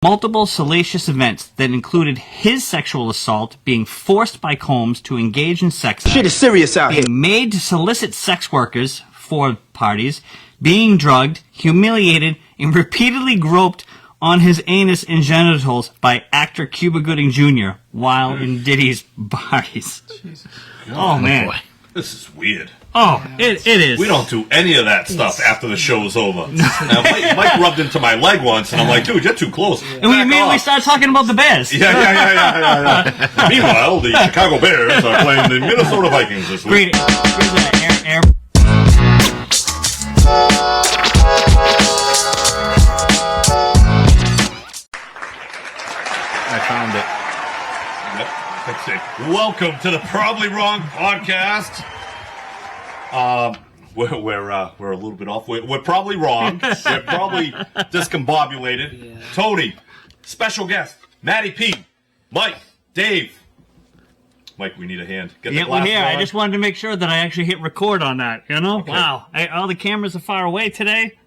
multiple salacious events that included his sexual assault, being forced by Combs to engage in sex acts, Shit is serious out here. being made to solicit sex workers for parties, being drugged, humiliated, and repeatedly groped on his anus and genitals by actor Cuba Gooding Jr. while in Diddy's parties. Oh, man. Boy. This is weird. Oh, it is. We don't do any of that stuff after the show's over. Now, Mike rubbed into my leg once, and I'm like, dude, you're too close. And we immediately start talking about the Bears. Yeah. Meanwhile, the Chicago Bears are playing the Minnesota Vikings this week. Brady, air. I found it. Yep. Let's see. Welcome to the Probably Wrong podcast. We're a little bit off. We're probably wrong. We're probably discombobulated. Yeah. Tony, special guest, Matty P, Mike, Dave. Mike, we need a hand. Get the we're here. on. I just wanted to make sure that I actually hit record on that, you know? Okay. Wow. All the cameras are far away today.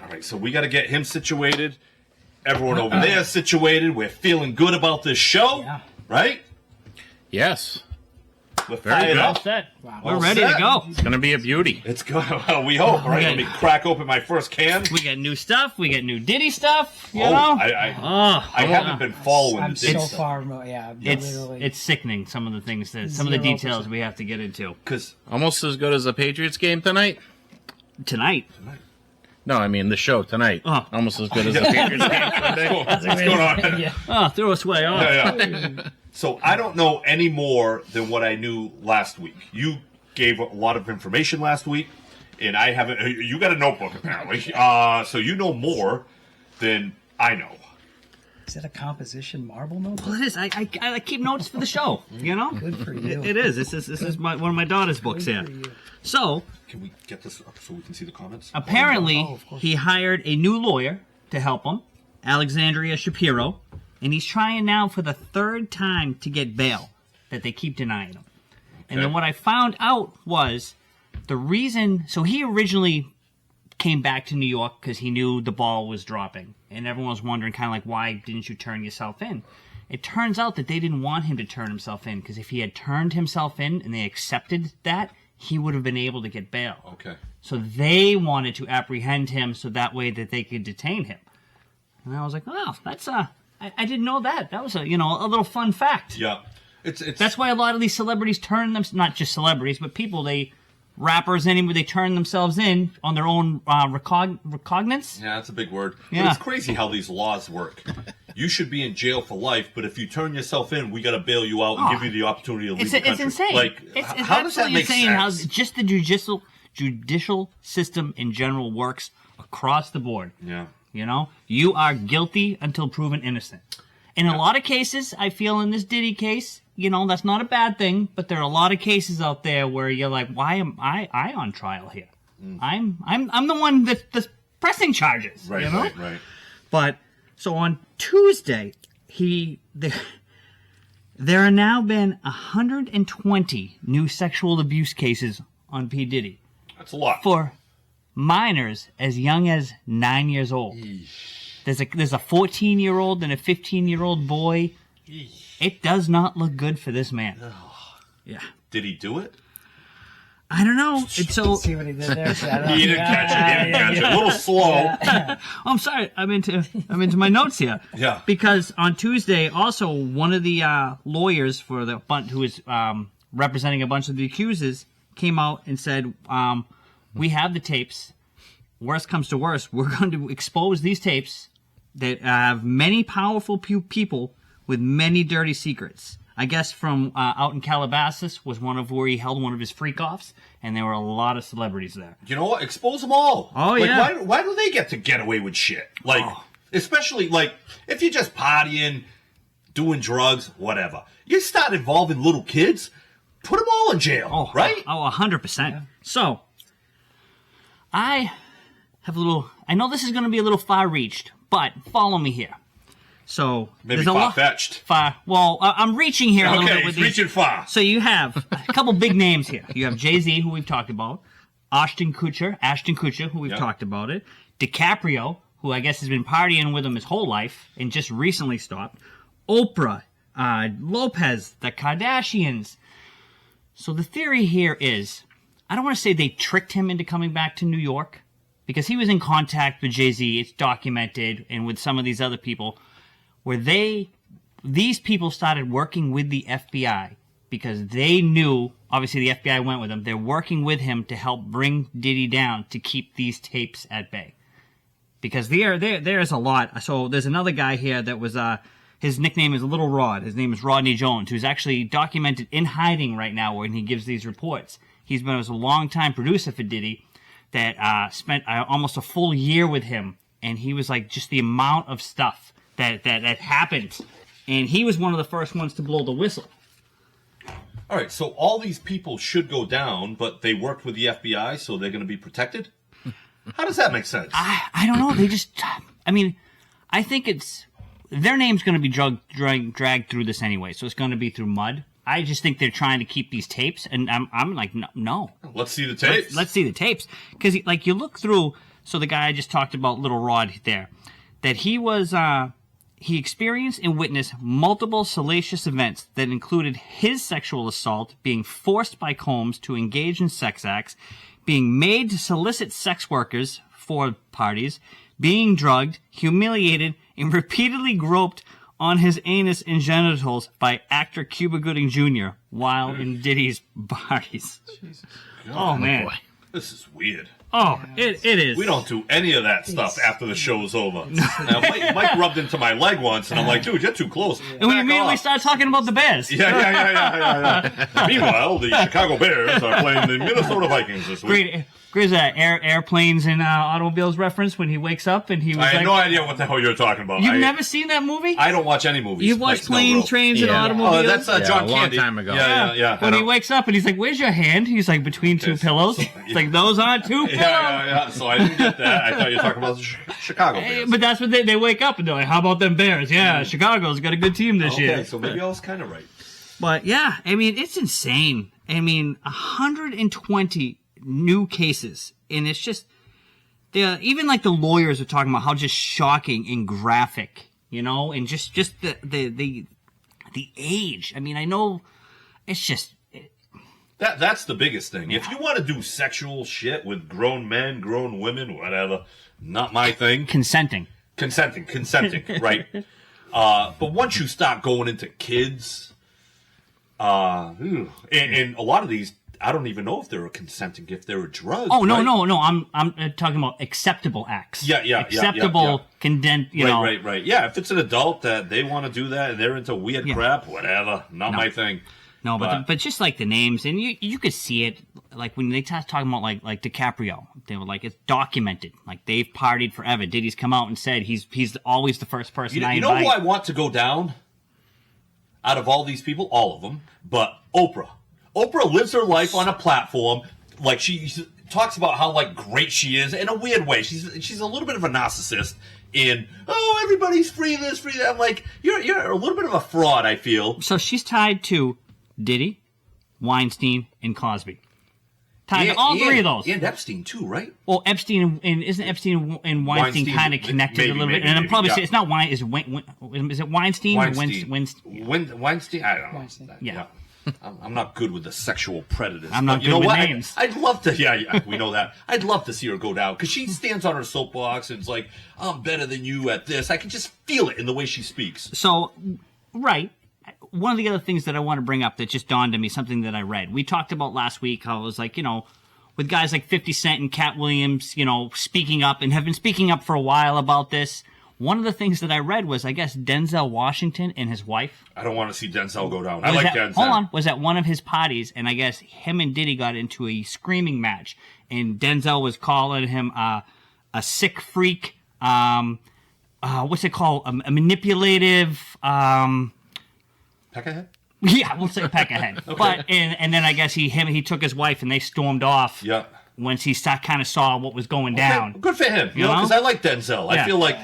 All right, so we got to get him situated. Everyone over there is situated. We're feeling good about this show, right? Yes. We're Very fired good. All up. set. All We're ready to set. go. It's going to be a beauty. It's good. Well, we hope. All right, let me crack open my first can. We got new stuff. We got new Diddy stuff, you Oh, know? I haven't been following I'm the Diddy so stuff. far, yeah. Literally. It's sickening, some of the things, some of the 0%. details we have to get into. Because Almost as good as the Patriots game tonight. Tonight. No, I mean the show tonight. Oh. Almost as good as the Patriots game Sunday. what's going on? Yeah. Oh, threw us way off. Yeah. So I don't know any more than what I knew last week. You gave a lot of information last week, and I haven't. You got a notebook apparently, so you know more than I know. Is that a composition marble notebook? Well, it is. I keep notes for the show, you know? Good for you. It is. This is one of my daughter's books here. Good for you. So, Can we get this up so we can see the comments? apparently, Oh, of course. he hired a new lawyer to help him, Alexandria Shapiro, and he's trying now for the third time to get bail that they keep denying him. And then what I found out was the reason. So he originally came back to New York because he knew the ball was dropping, and everyone was wondering kind of like, why didn't you turn yourself in? It turns out that they didn't want him to turn himself in because if he had turned himself in and they accepted that, he would have been able to get bail. Okay. So they wanted to apprehend him so that way that they could detain him. And I was like, oh, that's I didn't know that. That was a little fun fact. Yeah. It's That's why a lot of these celebrities turn them, not just celebrities, but people, rappers anyway, they turn themselves in on their own recognizance. Yeah, that's a big word. Yeah. But it's crazy how these laws work. You should be in jail for life, but if you turn yourself in, we got to bail you out and Oh. give you the opportunity to leave It's the country. insane. Like, It's how does that absolutely make insane how sense? just the judicial system in general works across the board. Yeah. You know, you are guilty until proven innocent. In a lot of cases, I feel in this Diddy case, that's not a bad thing, but there are a lot of cases out there where you're like, why am I on trial here? I'm the one that's pressing charges. Right, you know? right. But so on Tuesday, there are now been 120 new sexual abuse cases on P. Diddy That's a lot. for minors as young as 9 years old. There's a 14-year-old and a 15-year-old boy. It does not look good for this man. Yeah. Did he do it? I don't know. It's so. See what he did there? He didn't catch it. A little slow. I'm sorry. I'm into my notes here. Yeah. Because on Tuesday, also one of the lawyers for the who is representing a bunch of the accusers came out and said, "We have the tapes. Worst comes to worst, we're going to expose these tapes that have many powerful people with many dirty secrets." I guess from out in Calabasas was one of where he held one of his freak-offs, and there were a lot of celebrities there. You know what? Expose them all. Oh, like, yeah. Why do they get to get away with shit? Like, especially, like, if you're just partying, doing drugs, whatever. You start involving little kids, put them all in jail, right? Oh, 100%. Yeah. So, I have I know this is going to be a little far-reached, but follow me here. So Maybe there's a lot far-fetched. Well, I'm reaching here a little Okay, bit with he's these. reaching far. So you have a couple big names here. You have Jay-Z, who we've talked about. Ashton Kutcher, who we've talked about it. DiCaprio, who I guess has been partying with him his whole life and just recently stopped. Oprah, Lopez, the Kardashians. So the theory here is, I don't want to say they tricked him into coming back to New York, because he was in contact with Jay-Z, it's documented, and with some of these other people, where these people started working with the FBI because they knew, obviously the FBI went with him, they're working with him to help bring Diddy down to keep these tapes at bay. Because there's a lot. So there's another guy here that was, his nickname is Little Rod. His name is Rodney Jones, who's actually documented in hiding right now when he gives these reports. He's been a long-time producer for Diddy that spent almost a full year with him. And he was like, just the amount of stuff that happened. And he was one of the first ones to blow the whistle. All right, so all these people should go down, but they worked with the FBI, so they're going to be protected? How does that make sense? I don't know. They just, I mean, I think their name's going to be dragged through this anyway, so it's going to be through mud. I just think they're trying to keep these tapes, and I'm like, no. Let's see the tapes. Let's see the tapes. Because, like, you look through, so the guy I just talked about, Little Rod there, that he was, he experienced and witnessed multiple salacious events that included his sexual assault, being forced by Combs to engage in sex acts, being made to solicit sex workers for parties, being drugged, humiliated, and repeatedly groped on his anus and genitals by actor Cuba Gooding Jr. while in Diddy's parties. Jesus. Oh, man. Boy. This is weird. Oh, it is. We don't do any of that stuff after the show's over. Now, Mike rubbed into my leg once, and I'm like, dude, you're too close. And we Back immediately off. start talking about the Bears. Yeah. Meanwhile, the Chicago Bears are playing the Minnesota Vikings this week. Great airplanes and automobiles reference when he wakes up and he was I had like, no idea what the hell you're talking about. You've never seen that movie? I don't watch any movies. You've watched like planes, Snowgirl. trains, and Yeah. automobiles? Oh, that's John a long Candy. time ago. Yeah. When I he know. wakes up and he's like, where's your hand? He's like, between two pillows. It's like, those aren't two pillows. Yeah. So I didn't get that. I thought you were talking about the Chicago Bears. But that's what they wake up and they're like, how about them Bears? Yeah, Chicago's got a good team this Okay, year. so maybe I was kind of right. But yeah, I mean, it's insane. I mean, 120 new cases. And it's just, even like the lawyers are talking about how just shocking and graphic, you know, and just the age. I mean, I know it's just. That's the biggest thing. If you want to do sexual shit with grown men, grown women, whatever, not my thing. Consenting, right? But once you start going into kids, and a lot of these, I don't even know if they're a consenting, if they're a drug. Oh no, right? no! I'm talking about acceptable acts. Yeah. Acceptable, condensed. You know, Right. Yeah, if it's an adult that they want to do that and they're into weird crap, whatever, not my thing. No, but just like the names, and you could see it, like when they start talking about like DiCaprio, they were like, it's documented, like they've partied forever. Diddy's come out and said he's always the first person You I know invite. who I want to go down? Out of all these people, all of them, but Oprah. Oprah lives her life on a platform, like she talks about how like great she is in a weird way. She's a little bit of a narcissist. In everybody's free this, free that. I'm like, you're a little bit of a fraud. I feel. So she's tied to Diddy, Weinstein, and Cosby. Tied to all three of those. And Epstein too, right? Well, Epstein and isn't Epstein and Weinstein kind of connected a little bit? And I'm probably saying it's not Weinstein. Is it Weinstein? Weinstein. I don't know. Weinstein. Yeah. I'm not good with the sexual predators. I'm not but good you know with what? names. I'd love to. Yeah, we know that. I'd love to see her go down because she stands on her soapbox and it's like, I'm better than you at this. I can just feel it in the way she speaks. So, right. One of the other things that I want to bring up that just dawned on me, something that I read. We talked about last week how it was like, you know, with guys like 50 Cent and Cat Williams, you know, speaking up and have been speaking up for a while about this. One of the things that I read was, I guess, Denzel Washington and his wife. I don't want to see Denzel go down. I like Denzel. Hold on. Was at one of his parties, and I guess him and Diddy got into a screaming match. And Denzel was calling him a sick freak, what's it called? A manipulative... Peckerhead? Yeah, we'll say peckerhead. Okay. But and then I guess he took his wife and they stormed off. Yeah. Once he kind of saw what was going down. Good for him, you know, because I like Denzel. Yeah. I feel like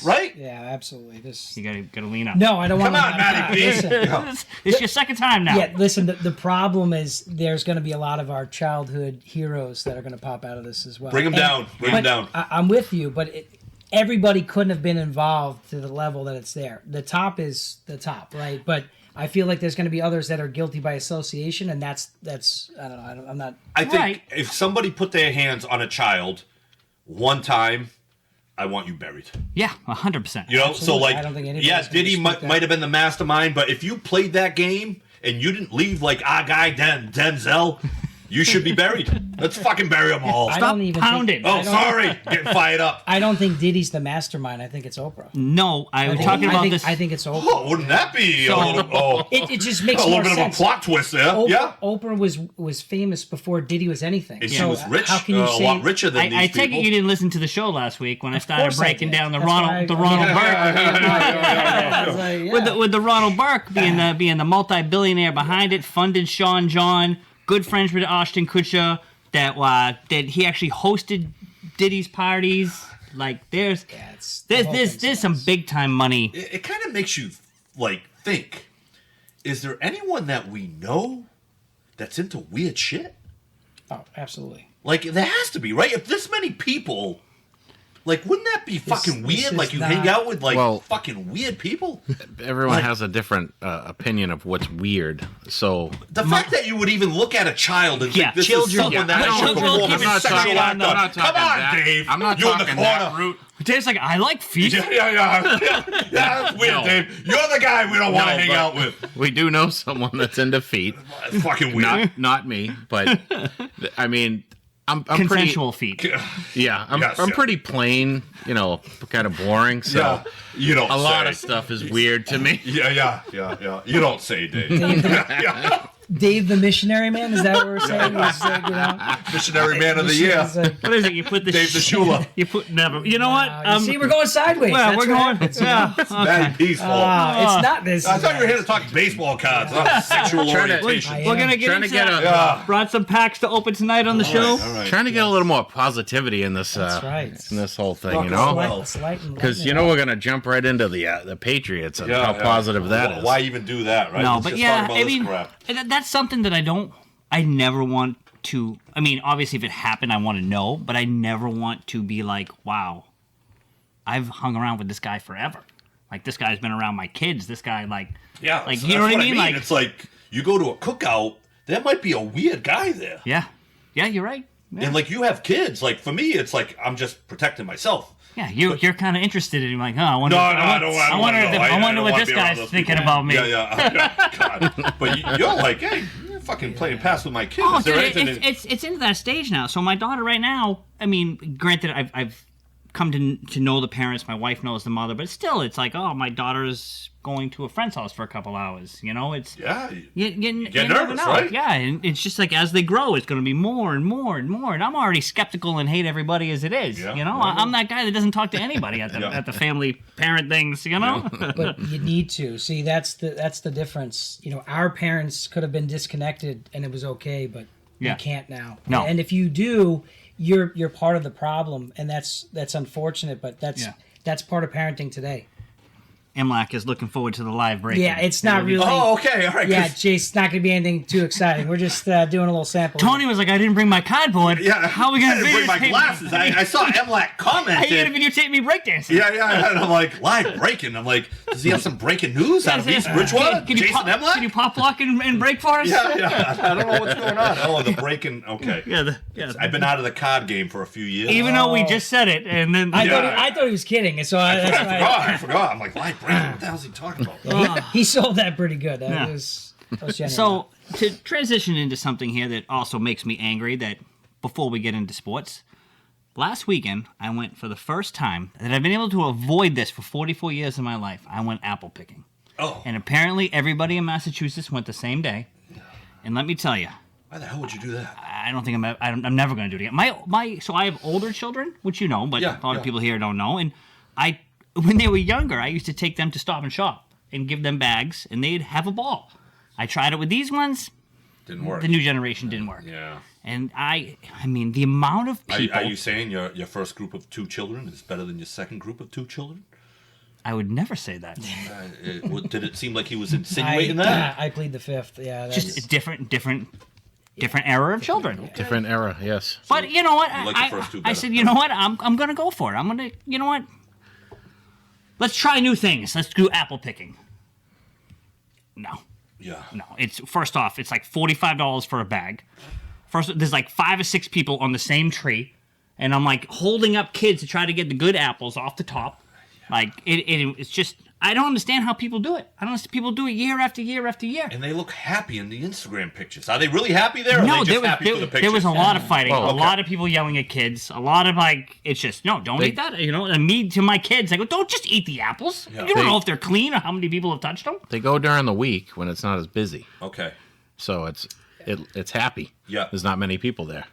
right. Yeah, absolutely. You gotta lean up. No, I don't want to. Come on, Matty, please. It's your second time now. Yeah, listen. The problem is there's going to be a lot of our childhood heroes that are going to pop out of this as well. Bring them down. Bring them down. I'm with you, but everybody couldn't have been involved to the level that it's there. The top is the top, right? But I feel like there's going to be others that are guilty by association, and that's I don't know. I'm not. I think Right. if somebody put their hands on a child one time, I want you buried. Yeah, 100%. You know, Absolutely. so like, I don't think anybody's yeah, gonna Diddy dispute that. might have been the mastermind, but if you played that game and you didn't leave like our guy Denzel, you should be buried. Let's fucking bury them all. I Stop don't even pounding. Think, Oh, I don't- sorry, getting fired up. I don't think Diddy's the mastermind. I think it's Oprah. No, I was talking about this. I think it's Oprah. Oh, wouldn't that be a little, It just makes a little more bit sense. of a plot twist there? Oprah, Yeah, Oprah was famous before Diddy was anything. and she So was rich, How can you a say lot richer than these I people. take it you didn't listen to the show last week when I started course I breaking did. down the That's why Ronald I Burke was like, yeah. with the Ronald Burke being the multi-billionaire behind it, funded Sean John, good friends with Ashton Kutcher. That he actually hosted Diddy's parties. Like there's the whole thing's there's some nuts. big time money. It kind of makes you like think: is there anyone that we know that's into weird shit? Oh, absolutely. Like there has to be, right? If this many people, like, wouldn't that be fucking this weird? is Like you not- hang out with like Well- fucking weird people. Everyone Like- has a different opinion of what's weird. So The fact that you would even look at a child and Yeah, think this children- is someone yeah, that should children perform keep a it sexual sexual act on the- on. I'm not Come talking on, that. Dave. I'm not you in the talking that corner. route. Dave's like, I like feet. Yeah, that's weird, No. Dave. You're the guy we don't want to No, hang but- out with. We do know someone that's into feet. It's fucking weird. Not me, but I mean, I'm Consensual feet. pretty. Yeah, I'm Yes, I'm yeah. pretty plain. You know, kind of boring. So Yeah, you don't a lot say. of stuff is weird to me. Yeah. You don't say, Dave. Yeah. Dave the missionary man, is that what we're saying? He's like, you know, Missionary Man of the Year. he's like, What is it? You put the Dave the Shula. You put never. You know what? you see, we're going sideways. well, That's we're what going. happens. Yeah. Very peaceful. It's not this. I thought you were here to talk baseball cards, not sexual Trying to- orientation. I We're gonna get Trying to into get that. a Yeah. Brought some packs to open tonight on the show. All right. trying to get a little more positivity in this. That's right. In this whole thing, Rock you and know. roll. Let's lighten Because it you know up. we're gonna jump right into the Patriots and Yeah, how yeah. positive that is. Why even do that, right? No, Let's but just yeah, talk about I this mean, crap. that's something that I never want to. I mean, obviously, if it happened, I want to know, but I never want to be like, wow, I've hung around with this guy forever. Like, this guy's been around my kids. This guy, like, Yeah, like so you know that's what I mean? Like, it's like you go to a cookout, there might be a weird guy there. yeah, you're right. Yeah, And like you have kids. Like for me, it's like I'm just protecting myself. yeah you're kind of interested in like, oh, I wonder. No, I don't I wonder, wanna know. I wonder don't what wanna this be around guy's those thinking people. about me. Yeah. God. But you're like, hey, you're fucking playing pass with my kids. Oh, Is there dude, anything it's into that stage now. So my daughter right now, I mean, granted, I've come to know the parents. My wife knows the mother, but still, it's like, oh, my daughter's going to a friend's house for a couple hours. You know, it's yeah. you get never nervous, know. right? Yeah, and it's just like as they grow, it's going to be more and more and more. And I'm already skeptical and hate everybody as it is. Yeah, You know, yeah. I'm that guy that doesn't talk to anybody at the Yeah. at the family parent things. You know. But you need to see that's the difference. You know, our parents could have been disconnected and it was okay, but Yeah. you can't now. No. And if you do, you're part of the problem, and that's unfortunate. But that's part of parenting today. Emlak is looking forward to the live break. Yeah, it's not really. Oh, okay, all right. Yeah, 'cause- Chase, it's not going to be anything too exciting. We're just doing a little sample. Tony was like, I didn't bring my cardboard. Yeah, How are we going I to didn't bring my videotape? glasses. I saw Emlak comment. How are you going to videotape me breakdancing? Yeah, and I'm like, live breaking. I'm like, does he have some breaking news out of East Bridgewater? Can you Jason pop, can you Emlak? pop lock and break for us? Yeah, I don't know what's going on. Oh, the breaking. Okay. Yeah. I've been out of the card game for a few years. Even though we just said it, and then I thought he was kidding, so that's why I forgot. I'm like, live breaking. What the hell is he talking about? he sold that pretty good. That Yeah. was genuine. So to transition into something here that also makes me angry, that before we get into sports, last weekend I went for the first time that I've been able to avoid this for 44 years of my life. I went apple picking, Oh, and apparently everybody in Massachusetts went the same day. And let me tell you, why the hell would you do that? I don't think I'm never going to do it again. So I have older children, which you know, but Yeah, a lot of yeah. people here don't know. And when they were younger, I used to take them to Stop and Shop and give them bags, and they'd have a ball. I tried it with these ones. Didn't work. The new generation didn't work. Yeah. And I mean, the amount of people. Are you saying your first group of 2 children is better than your second group of 2 children? I would never say that. Did it seem like he was insinuating that? I plead the fifth. Yeah, that's, Just a different era of children. Different era, yes. But you know what? like the first two I better. said, you know what? I'm gonna go for it. I'm gonna, you know what? let's try new things. Let's do apple picking. No. Yeah. No. It's first off, it's like $45 for a bag. First, there's like 5 or 6 people on the same tree, and I'm like holding up kids to try to get the good apples off the top. Like it's just, I don't understand how people do it. I don't understand. People do it year after year after year. And they look happy in the Instagram pictures. Are they really happy there? Or No, are they just happy for the pictures? there was a lot of fighting, Well, a okay. lot of people yelling at kids, a lot of like, it's just, no, don't eat that. You know, and me to my kids, I go, don't just eat the apples. Yeah. You don't know if they're clean or how many people have touched them. They go during the week when it's not as busy, Okay. so it's happy. Yeah. There's not many people there,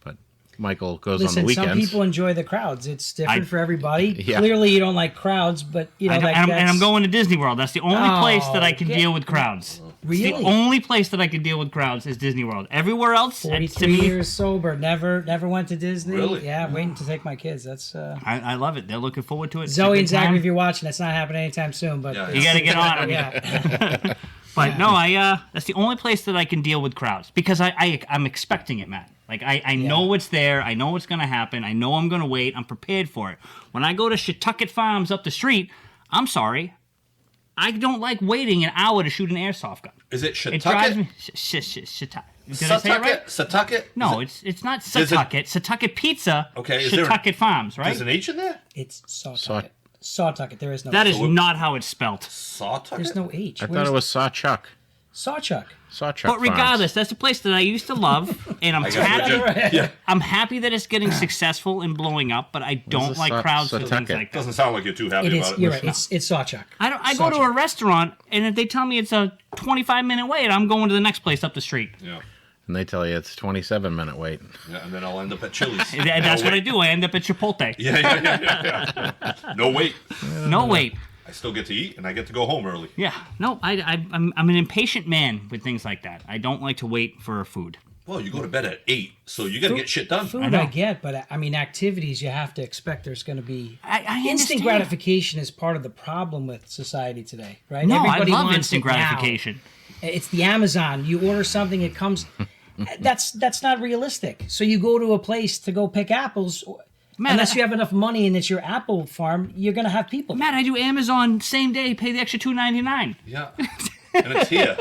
but Michael goes on Listen, the weekends. some people enjoy the crowds. It's different for everybody. Yeah. Clearly, you don't like crowds, but you know, And I'm going to Disney World. That's the only place that I can Oh, deal with crowds. Really? The only place that I can deal with crowds is Disney World. Everywhere else, to 43 me, years sober, never went to Disney. Really? Yeah, waiting to take my kids. That's I love it. They're looking forward to it. It's a Zoe good and Zach. time. If you're watching, that's not happening anytime soon. But Yeah, You got to get on it. yeah, But no, that's the only place that I can deal with crowds because I'm expecting it, Matt. Like I know it's there. I know what's going to happen. I know I'm going to wait. I'm prepared for it. When I go to Shetucket Farms up the street, I'm sorry, I don't like waiting an hour to shoot an airsoft gun. Is it It drives Shetucket? me. Did I say it right? Setauket? No, Is it's not There's a- Setauket. Setauket Pizza. Okay, is there- Shetucket Farms, right? There's an H in there? it's Sawtucket. Sawtucket. There is no. That is So- not how it's spelt. Sawtucket? There's no H. I thought it was Sawchuck. Sawchuck. Sawchuck. But regardless, that's a place that I used to love, and I'm I happy. got yeah. I'm happy that it's getting successful and blowing up, but I don't this like crowds for things Setauket? like that. Doesn't sound like you're too happy It is. about it. You're right. It's Sawchuck. I go to a restaurant, and if they tell me it's a 25-minute wait, I'm going to the next place up the street. Yeah. And they tell you it's 27-minute wait. Yeah, and then I'll end up at Chili's. That's what I do. I end up at Chipotle. Yeah. No wait. No wait. I still get to eat, and I get to go home early. Yeah. No, I'm an impatient man with things like that. I don't like to wait for food. Well, you go to bed at 8, so you got to get shit done. Food know. I get, but I mean activities you have to expect there's going to be. I Instant understand. gratification is part of the problem with society today, right? No, Everybody I love wants instant it now. gratification. It's the Amazon. You order something, it comes. That's not realistic. So you go to a place to go pick apples. Matt, Unless you have enough money and it's your apple farm, you're gonna have people. Matt, I do Amazon same day, pay the extra $2.99. Yeah. And it's here.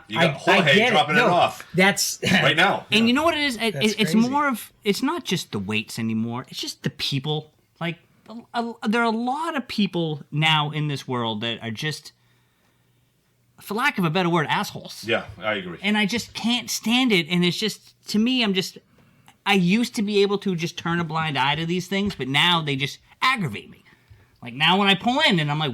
You got Jorge get dropping it off That's right now. And you know what it is? That's It's crazy. more of, it's not just the weights anymore. It's just the people. Like, there are a lot of people now in this world that are just, for lack of a better word, assholes. Yeah, I agree. And I just can't stand it. And it's just, to me, I used to be able to just turn a blind eye to these things, but now they just aggravate me. Like now when I pull in and I'm like,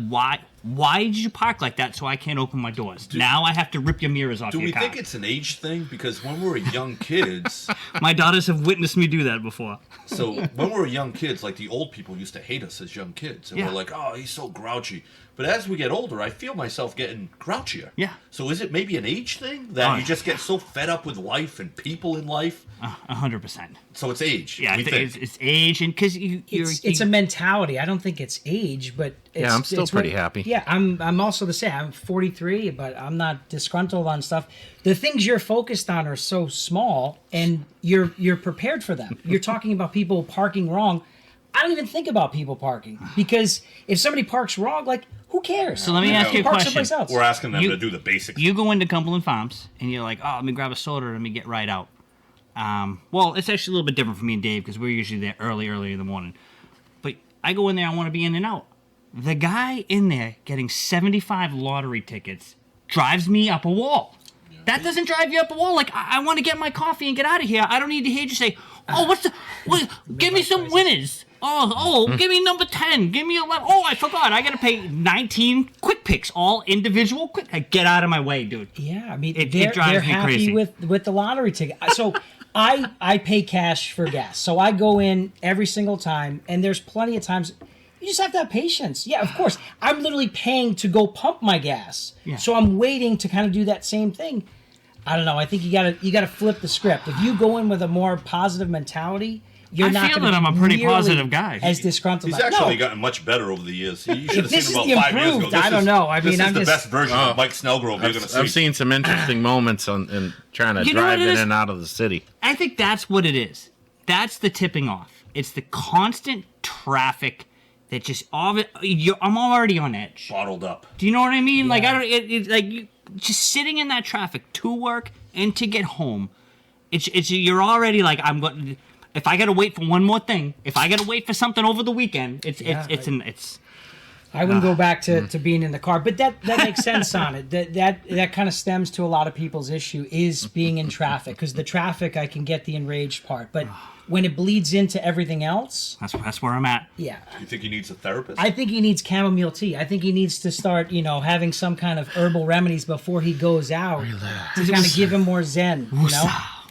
why did you park like that so I can't open my doors? Now I have to rip your mirrors off Do your we car. think it's an age thing? Because when we were young kids, My daughters have witnessed me do that before. so when we were young kids, like the old people used to hate us as young kids. And Yeah. we're like, oh, he's so grouchy. But as we get older, I feel myself getting grouchier. Yeah. So is it maybe an age thing that Oh, you yeah. just get so fed up with life and people in life? 100%. So it's age. Yeah, I we think it's age, and because it's a mentality. I don't think it's age, but it's, I'm still it's pretty happy. Yeah, I'm also the same. I'm 43, but I'm not disgruntled on stuff. The things you're focused on are so small, and you're prepared for them. You're talking about people parking wrong. I don't even think about people parking because if somebody parks wrong, like who cares? So let me ask you a Park question. someplace else. We're asking them You- to do the basics. You go into Cumberland Farms and you're like, oh, let me grab a soda, let me get right out. Well, it's actually a little bit different for me and Dave because we're usually there early in the morning. But I go in there, I want to be in and out. The guy in there getting 75 lottery tickets drives me up a wall. That doesn't drive you up a wall. Like, I want to get my coffee and get out of here. I don't need to hear you say, oh, give me some winners. Give me number 10. Give me 11. Oh, I forgot. I got to pay 19 quick picks, all individual quick. Get out of my way, dude. Yeah, I mean, It they're drives me happy crazy. with the lottery ticket. So I pay cash for gas. So I go in every single time, and there's plenty of times you just have to have patience. Yeah, of course. I'm literally paying to go pump my gas. Yeah. So I'm waiting to kind of do that same thing. I don't know. I think you gotta flip the script. If you go in with a more positive mentality, you're I not feel gonna that I'm be a pretty nearly positive guy. As disgruntled. He's No. actually gotten much better over the years. You should have this seen him is about the 5 years ago. improved, I don't know. I mean, this is I'm the just- best version of Mike Snellgrove you're going to see. I've seen some interesting moments in trying to You know what drive it in is? and out of the city. I think that's what it is. That's the tipping off. It's the constant traffic that just I'm already on edge. Bottled up. Do you know what I mean? Like Yeah. just sitting in that traffic to work and to get home. It's you're already like I'm going. If I gotta wait for one more thing, if I gotta wait for something over the weekend, it's. I wouldn't go back to being in the car, but that makes sense on it. That kind of stems to a lot of people's issue is being in traffic, because the traffic, I can get the enraged part, but when it bleeds into everything else, That's where I'm at. yeah. You think he needs a therapist? I think he needs chamomile tea. I think he needs to start, having some kind of herbal remedies before he goes out to kind of give him more zen,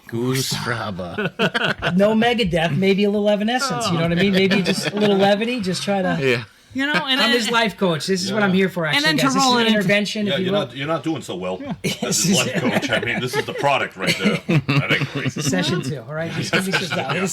Goose Fraba. No Megadeth, maybe a little Evanescence, you know what I mean? Maybe just a little levity, just try to... Yeah. And I'm his life coach. This is what I'm here for, actually, then to guys. This roll is it an into- intervention, Yeah, if you will. you're not doing so well as his life coach. I mean, this is the product right there. That ain't great. Session 2, all right? Just give me some time.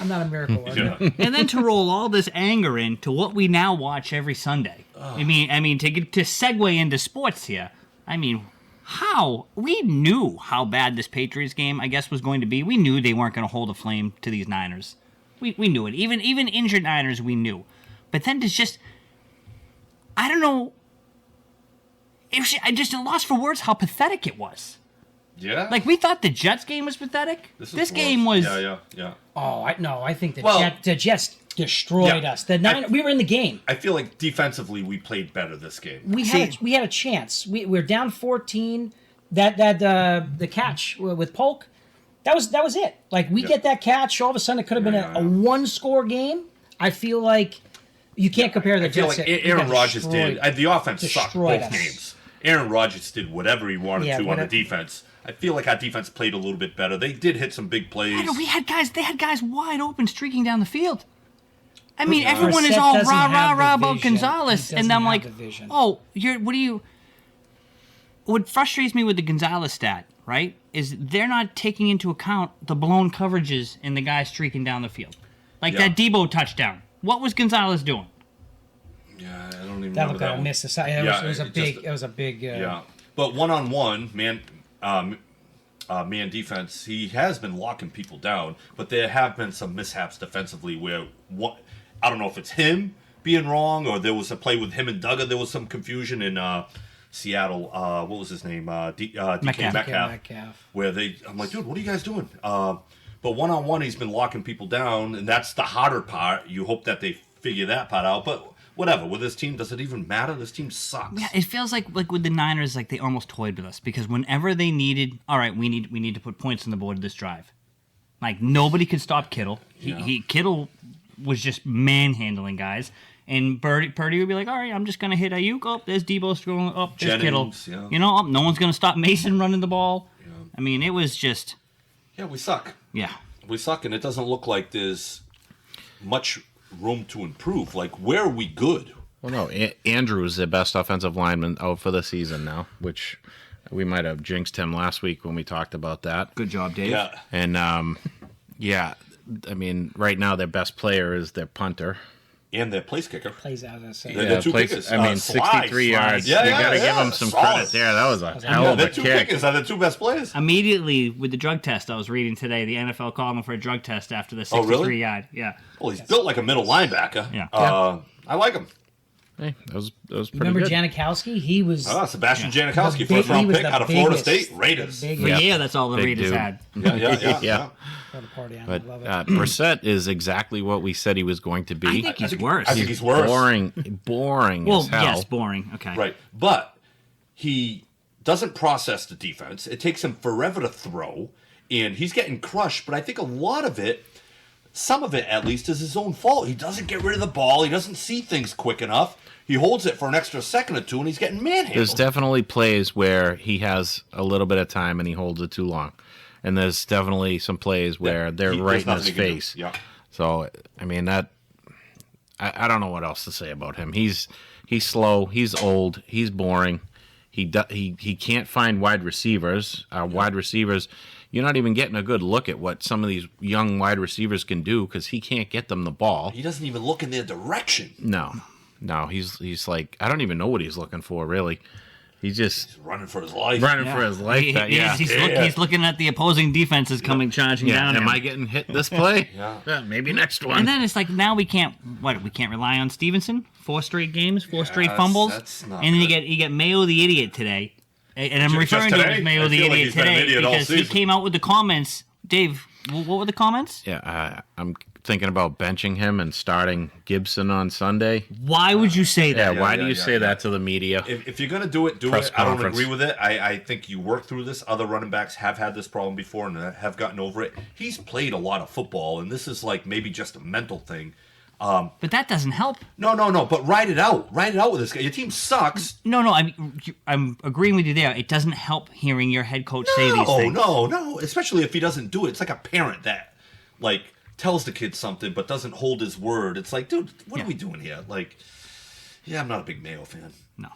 I'm not a miracle worker. Yeah. And then to roll all this anger into what we now watch every Sunday. I mean, to segue into sports here. I mean, how we knew how bad this Patriots game, I guess, was going to be. We knew they weren't going to hold a flame to these Niners. We knew it. Even injured Niners, we knew. But then just I don't know. I just lost for words how pathetic it was. Yeah. Like, we thought the Jets game was pathetic. This game was. Yeah. Oh, I think Well- the Jets destroyed Yeah. us. We were in the game. I feel like defensively we played better this game. We had a chance. We're down 14. The catch with Polk, that was it. Like, we get that catch, all of a sudden it could have been a one-score game. I feel like you can't compare the I feel Jets. like We Aaron got Rodgers destroyed. did. The offense sucked Destroyed both us. games. Aaron Rodgers did whatever he wanted Yeah, to on whatever. the defense. I feel like our defense played a little bit better. They did hit some big plays. They had guys wide open streaking down the field. I mean, Yeah. everyone is Brissett all doesn't rah have the about vision. Gonzalez, He and doesn't I'm have like, the vision. What frustrates me with the Gonzalez stat, right, is they're not taking into account the blown coverages in the guy streaking down the field, like Yeah. that Debo touchdown. What was Gonzalez doing? Yeah, I don't even That remember looked that like a one. miss. It was a big. Yeah, but one-on-one, man defense, he has been locking people down, but there have been some mishaps defensively where I don't know if it's him being wrong or there was a play with him and Duggar. There was some confusion in Seattle. What was his name? DK Metcalf. Where I'm like, dude, what are you guys doing? But one-on-one, he's been locking people down, and that's the harder part. You hope that they figure that part out, but whatever. With this team, does it even matter? This team sucks. Yeah, it feels like with the Niners, like they almost toyed with us because whenever they needed, all right, we need to put points on the board of this drive. Like, nobody could stop Kittle. Kittle was just manhandling guys. And Purdy would be like, all right, I'm just going to hit Ayuk. Oh, there's Debo scrolling. Oh, there's Jennings, Kittle. yeah. No one's going to stop Mason running the ball. Yeah. I mean, it was just, Yeah, we suck. yeah. We suck, and it doesn't look like there's much room to improve. Like, where are we good? Well, no, Andrew is the best offensive lineman out for the season now, which we might have jinxed him last week when we talked about that. Good job, Dave. Yeah. And, I mean, right now their best player is their punter. And their place kicker. Plays out of Yeah, they're two kickers. I mean, Slides. 63 yards. Yeah, you yeah, got to yeah. give him some Solid. credit there. That was a hell Yeah, of a their two kick. kickers are the two best players. Immediately with the drug test I was reading today, the NFL called him for a drug test after the 63 really? yard. Yeah. Well, he's built like a middle linebacker. Yeah. I like him. Hey, that was pretty Remember good. Janikowski? He was. Sebastian Janikowski, the first he round was pick the out of Florida biggest- State Raiders. the For biggest- a year, that's all the Big Raiders dude. had. Yeah. Yeah. Throw the party on. But I love it. Brissett is exactly what we said he was going to be. I think he's worse. I think he's worse. Boring Well, as hell. yes, boring. Okay. Right. But he doesn't process the defense. It takes him forever to throw, and he's getting crushed. But I think a lot of it, some of it at least, is his own fault. He doesn't get rid of the ball. He doesn't see things quick enough. He holds it for an extra second or two, and he's getting manhandled. There's definitely plays where he has a little bit of time and he holds it too long. And there's definitely some plays where they're There's right in nothing his he can do. face. Yeah. So, I mean, I don't know what else to say about him. He's slow. He's old. He's boring. He can't find wide receivers. Wide receivers, you're not even getting a good look at what some of these young wide receivers can do because he can't get them the ball. He doesn't even look in their direction. No, he's like, I don't even know what he's looking for, really. He's just running for his life. running for his life. He's looking at the opposing defenses coming charging down. Am him. I getting hit this play? Maybe next one. And then it's like now we can't rely on Stevenson. 4 straight games, 4 straight fumbles, that's not and then good. you get Mayo the idiot today. And I'm Just referring to him today? as Mayo I the feel like idiot he's been an today idiot all because he season. came out with the comments. Dave, what were the comments? Yeah, I'm thinking about benching him and starting Gibson on Sunday. Why would you say that? Why do you say that to the media? If you're going to do it, do Press it. I don't conference. agree with it. I think you work through this. Other running backs have had this problem before and have gotten over it. He's played a lot of football, and this is like maybe just a mental thing. But that doesn't help. No. But ride it out. Ride it out with this guy. Your team sucks. No. I'm agreeing with you there. It doesn't help hearing your head coach say these things. No. Especially if he doesn't do it. It's like a parent that, like, tells the kid something but doesn't hold his word. It's like, dude, what are we doing here? Like, I'm not a big Mayo fan. No.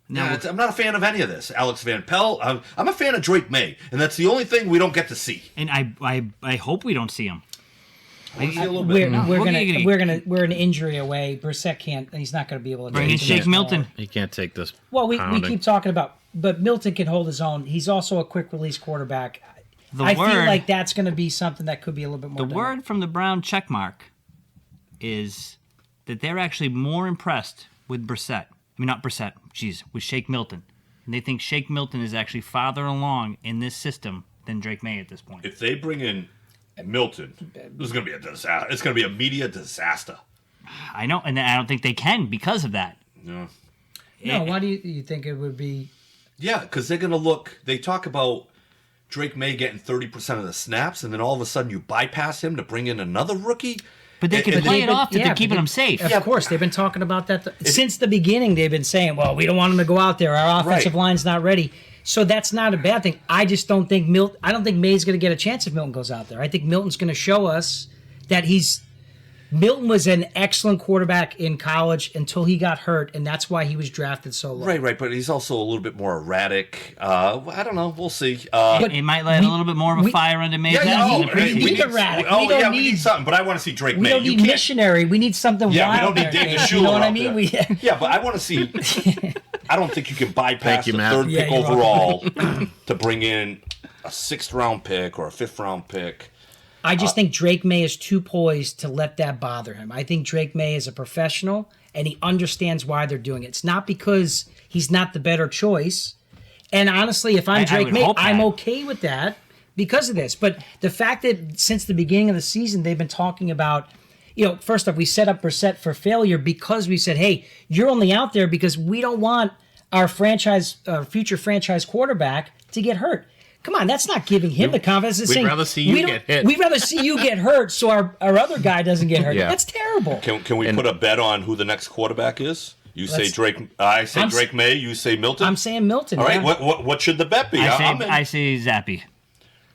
I'm not a fan of any of this. Alex Van Pelt. I'm a fan of Drake May, and that's the only thing we don't get to see. And I hope we don't see him. We're an injury away. Brissett can't. He's not going to be able to Bring in Shake Milton. He can't take this. Well, we pounding. keep talking about, but Milton can hold his own. He's also a quick release quarterback. The I feel word- like that's going to be something that could be a little bit more. The dynamic. word from the Brown checkmark is that they're actually more impressed with Brissett. I mean, not Brissett. With Shake Milton. And they think Shake Milton is actually farther along in this system than Drake May at this point. If they bring in Milton, this is going to be a disaster. It's going to be a media disaster. I know, and I don't think they can because of that. Yeah. No, why do you think it would be? Yeah, because they're going to look. They talk about Drake May getting 30% of the snaps, and then all of a sudden you bypass him to bring in another rookie. But they can And play they- it off that yeah, they're keeping but him safe. Of course, they've been talking about that since the beginning. They've been saying, "Well, we don't want him to go out there. Our offensive Right. line's not ready." So that's not a bad thing. I just don't think I don't think May's going to get a chance if Milton goes out there. I think Milton's going to show us that Milton was an excellent quarterback in college until he got hurt, and that's why he was drafted so low. Right, but he's also a little bit more erratic. I don't know. We'll see. It might light a little bit more of a fire under May's ass in the we preseason. need erratic. Oh, We don't we need- need something, but I want to see Drake We May. don't You need can't- missionary. We need something Yeah, wild. we don't need there, David man. Schuler You know what I out mean? there. Yeah, but I want to see. I don't think you can bypass Thank you, the Matt. third Yeah, pick you're welcome. overall to bring in a 6th-round pick or a 5th-round pick. I just think Drake May is too poised to let that bother him. I think Drake May is a professional, and he understands why they're doing it. It's not because he's not the better choice. And honestly, if I'm I Drake would May, hope I'm that. okay with that because of this. But the fact that since the beginning of the season, they've been talking about, first off, we set up Brissett for failure because we said, hey, you're only out there because we don't want our future franchise quarterback to get hurt. Come on, that's not giving him the confidence. It's we'd saying, rather see you "We don't- get hit." We'd rather see you get hurt so our other guy doesn't get hurt. Yeah. That's terrible. Can we put a bet on who the next quarterback is? You say Let's- Drake. I say I'm- Drake May. You say Milton. I'm saying Milton. All right. yeah. What should the bet be? I'm in. I say Zappy.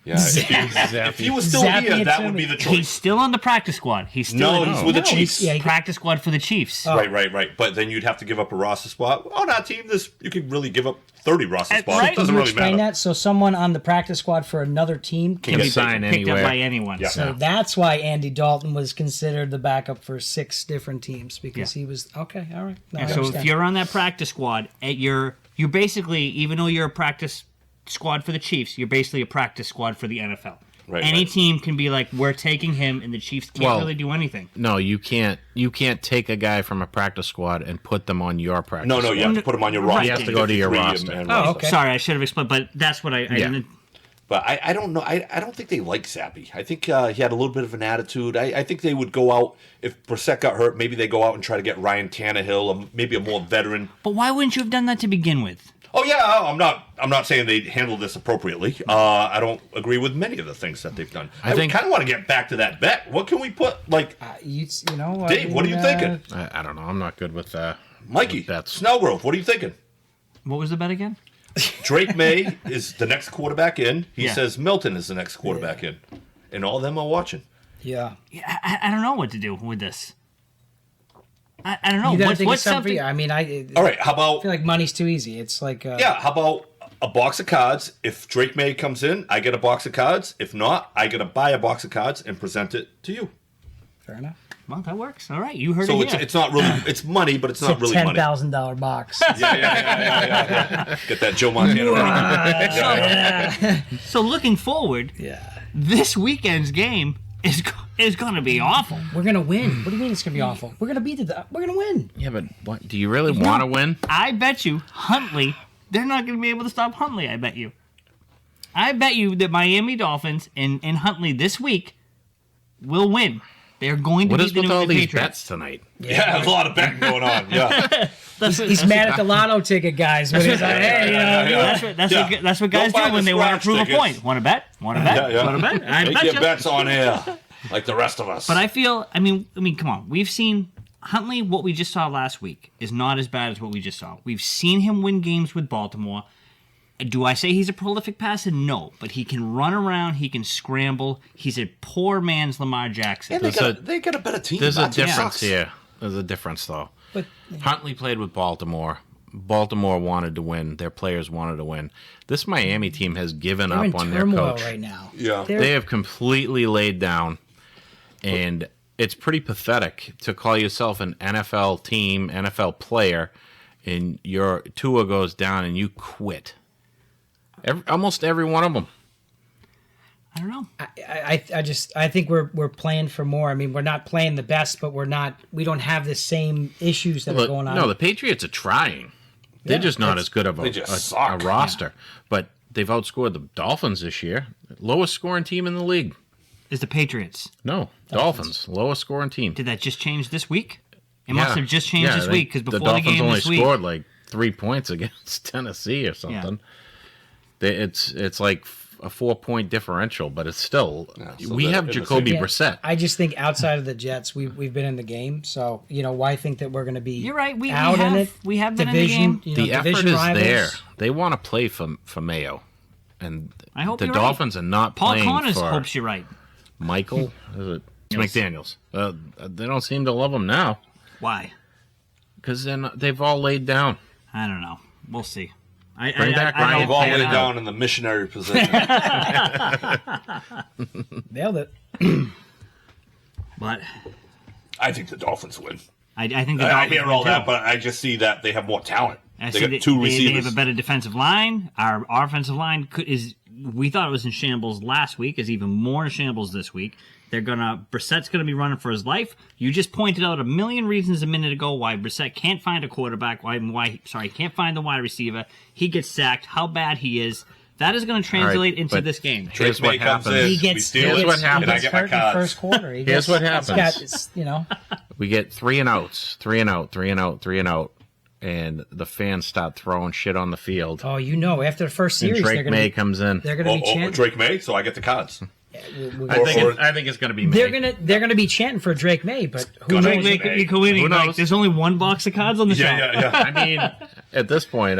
Yeah, if he was still Zappy here, it that to would me. be the He's choice. still on the practice squad. He's still No, in he's with the No, Chiefs. yeah, practice squad for the Chiefs. Right. But then you'd have to give up a roster spot. On our team, you could really give up 30 roster spots. right. It doesn't Can you really explain matter. that? So someone on the practice squad for another team Can be sign picked anywhere. up by anyone. Yeah. So that's why Andy Dalton was considered the backup for 6 different teams because he was okay. All right. No, I So if understand. you're on that practice squad, you're basically, even though you're a practice squad for the Chiefs, you're basically a practice squad for the NFL. Right, Any right. team can be like, we're taking him, and the Chiefs can't Well, really do anything. No, you can't. You can't take a guy from a practice squad and put them on your practice. No, squad. you have to put him on your Right. roster. You have to go to your 53 roster. man Oh, roster. okay. Sorry, I should have explained, but that's what I didn't. But I don't know. I don't think they like Zappy. I think he had a little bit of an attitude. I think they would go out, if Brissett got hurt, maybe they go out and try to get Ryan Tannehill, maybe a more veteran. But why wouldn't you have done that to begin with? Oh, yeah, I'm not saying they handled this appropriately. I don't agree with many of the things that they've done. I think- kind of want to get back to that bet. What can we put, like, Dave, what are you thinking? I don't know. I'm not good with Mikey, That's Snellgrove, what are you thinking? What was the bet again? Drake May is the next quarterback in. He Yeah. says Milton is the next quarterback in. And all of them are watching. Yeah. I don't know what to do with this. I don't know. You gotta What's think of something? something. I mean, I All right, how about feel like money's too easy. It's like yeah? How about a box of cards? If Drake May comes in, I get a box of cards. If not, I get to buy a box of cards and present it to you. Fair enough. Well, that works. All right, you heard So it here. it's not really it's money, but it's not really money. $10,000 box. Yeah. Get that Joe Montana ready. So looking forward, Yeah. this weekend's game is going to be awful. We're gonna win. What do you mean it's gonna be awful? We're gonna beat the. We're gonna win. Yeah, but what, do you really want to win? I bet you Huntley, they're not going to be able to stop Huntley, I bet you. I bet you that Miami Dolphins and Huntley this week will win. They're going to What beat is the with New all England these Patriots. bets tonight? Yeah, a lot of betting going on. Yeah. He's mad at the lotto ticket guys. When he's like, hey, That's what guys Don't buy do when the they want to scratch prove tickets. a point. Want to bet? Want to bet? Yeah. Want to bet? I Make bet your you. bets on air, like the rest of us. But I feel, I mean, come on. We've seen Huntley, what we just saw last week, is not as bad as what we just saw. We've seen him win games with Baltimore. Do I say he's a prolific passer? No. But he can run around. He can scramble. He's a poor man's Lamar Jackson. And they got a better team. There's a That team difference sucks. here. There's a difference, though. But Huntley played with Baltimore. Baltimore wanted to win. Their players wanted to win. This Miami team has given they're up in on their turmoil coach. right now. Yeah. They have completely laid down, and it's pretty pathetic to call yourself an NFL team, NFL player, and your Tua goes down and you quit. Almost every one of them. I don't know. I think we're playing for more. I mean, we're not playing the best, but we don't have the same issues that are going on. No, the Patriots are trying. They're Yeah, just not as good of they a just suck. roster. But they've outscored the Dolphins this year. Lowest scoring team in the league. Is the Patriots. No, Dolphins. Lowest scoring team. Did that just change this week? It must have just changed this week because before the Dolphins game only this week. scored like 3 points against Tennessee or something. It's like a 4-point differential, but it's still. so we they're have in the Jacoby Yeah, Brissett. I just think outside of the Jets, we've been in the game. So why think that we're going to be? You're right. We out have, in it. We have been Division, in the game. The effort division is rivals. there. They want to play for Mayo, and I hope the you're Dolphins are not Paul playing Connors for hopes you're right. Michael. Is it McDaniels? They don't seem to love him now Why? because they've all laid down. I don't know. We'll see. Bring back Ryan They've all Tannehill. laid down in the missionary position. Nailed it. But I think the Dolphins win. I think the I Dolphins hear win, all that, too. but I just see that they have more talent. I They see got two they receivers. have a better defensive line. Our offensive line we thought it was in shambles last week, is even more in shambles this week. Brissett's gonna be running for his life. You just pointed out a million reasons a minute ago why Brissett can't find a quarterback, why he can't find the wide receiver. He gets sacked, how bad he is. That is going to translate into but this game. Here's Drake what May comes happens. in, He we gets steal here's it, what happens. and I He get gets my hurt in the cards. first quarter. Here's what happens. We get 3 and outs, 3 and out, 3 and out, 3 and out, and the fans start throwing shit on the field. Oh, after the first And series, they're Drake going May to comes in. they're going to be chanting. Drake May, so I get the cards. I think it's going to be May. They're gonna be chanting for Drake May, but who Gonna knows? be- Who knows? There's only one box of cards on the shelf. Yeah. I mean, at this point,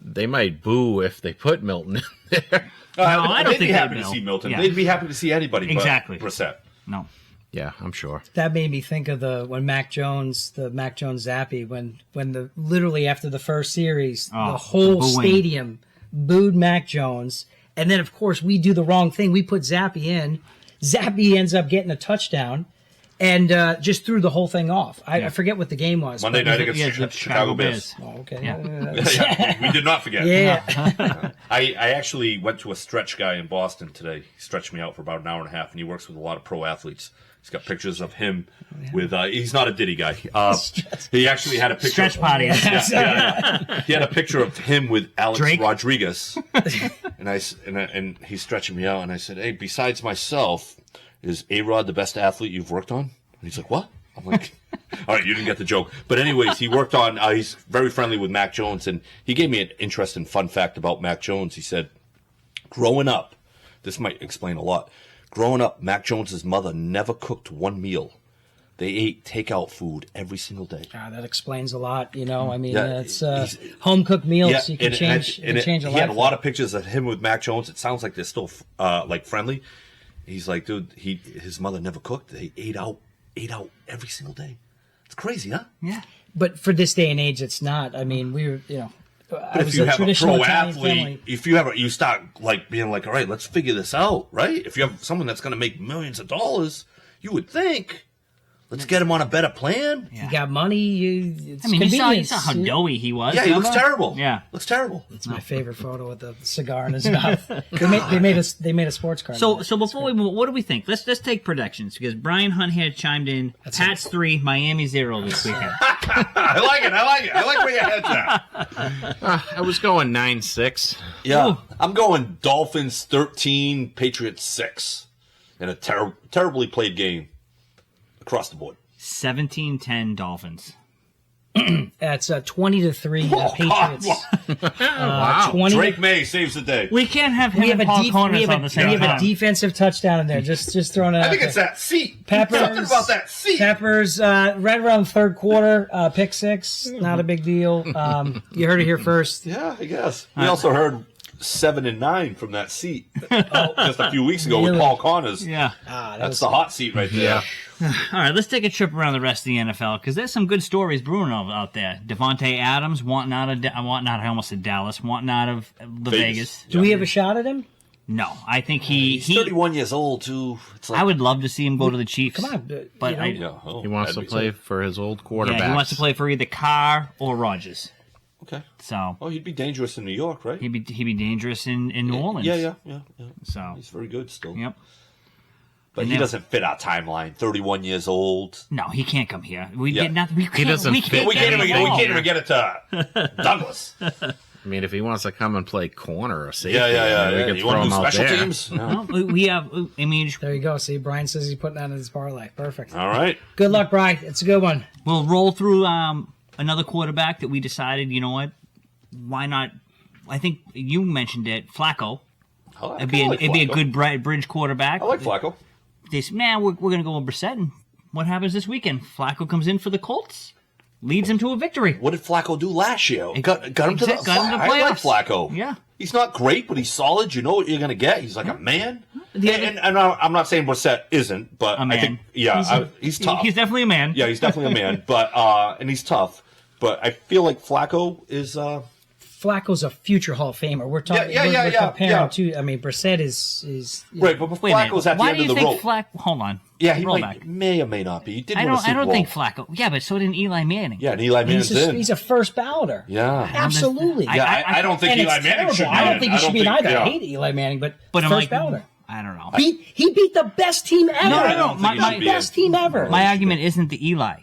they might boo if they put Milton in there. I don't they'd be think happy they to will. see Milton. Yeah. They'd be happy to see anybody Exactly. but Brissett. No. Yeah, I'm sure. That made me think of when Mac Jones zappy when literally after the first series, the whole booing. stadium booed Mac Jones, and then of course we do the wrong thing. We put Zappy in. Zappy ends up getting a touchdown, and just threw the whole thing off. I forget what the game was. Monday but- night against Yeah, the Chicago Bears. Oh, okay. Yeah. Yeah, we did not forget. Yeah. I actually went to a stretch guy in Boston today. He stretched me out for about an hour and a half, and he works with a lot of pro athletes. He's got pictures of him with. He's not a Diddy guy. He actually had a picture. Stretch potty. He had a picture of him with Alex Drake? Rodriguez, and he's stretching me out, and I said, "Hey, besides myself, is A-Rod the best athlete you've worked on?" And he's like, "What?" I'm like, "All right, you didn't get the joke." But anyways, he worked on. He's very friendly with Mac Jones, and he gave me an interesting fun fact about Mac Jones. He said, growing up, this might explain a lot. Growing up, Mac Jones's mother never cooked one meal. They ate takeout food every single day. That explains a lot. I mean, Yeah, it's he's- home cooked meals. Yeah, You can and change a he life. had a lot of pictures of him with Mac Jones. It sounds like they're still like friendly. He's like, dude, his mother never cooked. They ate out every single day. It's crazy, huh? Yeah. But for this day and age, it's not. I mean, I But was if you a have a traditional pro Italian athlete, family. if you start like being like, all right, let's figure this out, right? If you have someone that's going to make millions of dollars, you would think Let's get him on a better plan. You got money. It's I mean, you convenience. saw how doughy he was. Yeah, he looks remember? terrible. Yeah. Looks terrible. It's my favorite photo with the cigar in his mouth. They made a sports card. So before we move, what do we think? Let's take predictions because Brian Hunt here chimed in. Pats 3, Miami 0 this weekend. I like it. I like where your head's at. I was going 9-6. Yeah. Ooh. I'm going Dolphins 13, Patriots 6. In a terribly played game across the board. 17-10 Dolphins. That's 20-3 Patriots. Wow. 20 Drake May saves the day. We can't have him We have and a Paul def- Corners we have on the same a time. defensive touchdown in there. Just throwing it out I think there. it's that seat. Peppers. Something about that seat. Peppers, right around third quarter, pick 6. Not a big deal. You heard it here first. Yeah, I guess. We also heard 7 and 9 from that seat just a few weeks ago with Really? Paul Connors. Yeah. That's the hot seat right there. Yeah. All right, let's take a trip around the rest of the NFL because there's some good stories brewing out there. Devontae Adams wanting out of I almost said Dallas, wanting out of the Vegas. Do we have a shot at him? No, I think he. He's 31 years old, too. It's like, I would love to see him go to the Chiefs. Come on, but you know, I, Yeah, He wants to play for his old quarterback. yeah, he wants to play for either Carr or Rodgers. Okay. So Oh, he'd be dangerous in New York, right? he'd be dangerous in New Orleans. Yeah. So He's very good still. yep. But And he then- doesn't fit our timeline. 31 years old. No, he can't come here. We Yeah. get nothing. We can't, doesn't we fit can't We can't, get even, we involved. can't even get it to Douglas. I mean, if he wants to come and play corner or safety, Yeah. we could You throw want to him do out special there. teams? No. No, we have. I mean, there you go. See, Brian says he's putting that in his parlay. Perfect. All right. Good luck, Brian. It's a good one. we'll roll through another quarterback that we decided. You know what? Why not? I think you mentioned it, Flacco. It'd be a good bridge quarterback. I like Flacco. This man, we're going to go with Brissett. And what happens this weekend? Flacco comes in for the Colts, leads him to a victory. What did Flacco do last year? Got him to the got him to I like playoffs. Flacco. Yeah. He's not great, but he's solid. You know what you're going to get. He's like a man. The And I'm not saying Brissett isn't, but A man. I think, he's tough. He's definitely a man. Yeah, he's definitely a man, but and he's tough. But I feel like Flacco is. Flacco's a future Hall of Famer. We're talking. Yeah, we're comparing yeah. to. I mean, Brissett is Right, but Wait a minute. Flacco's at the Why end do of you the think road. Hold on. Yeah, he Roll back. may or may not be. He did I win a don't. I Super don't Bowl. think Flacco. Yeah, but so did Eli Manning. Yeah, and Eli Manning's in. he's a first balloter. Yeah. Absolutely. Yeah, I don't think and Eli it's Manning terrible. should be I don't in. think he should be in either. yeah. I hate Eli Manning, but But I'm first like, balloter. I don't know. He beat the best team ever. No, I don't think he the should be best in. team ever. My argument isn't the Eli.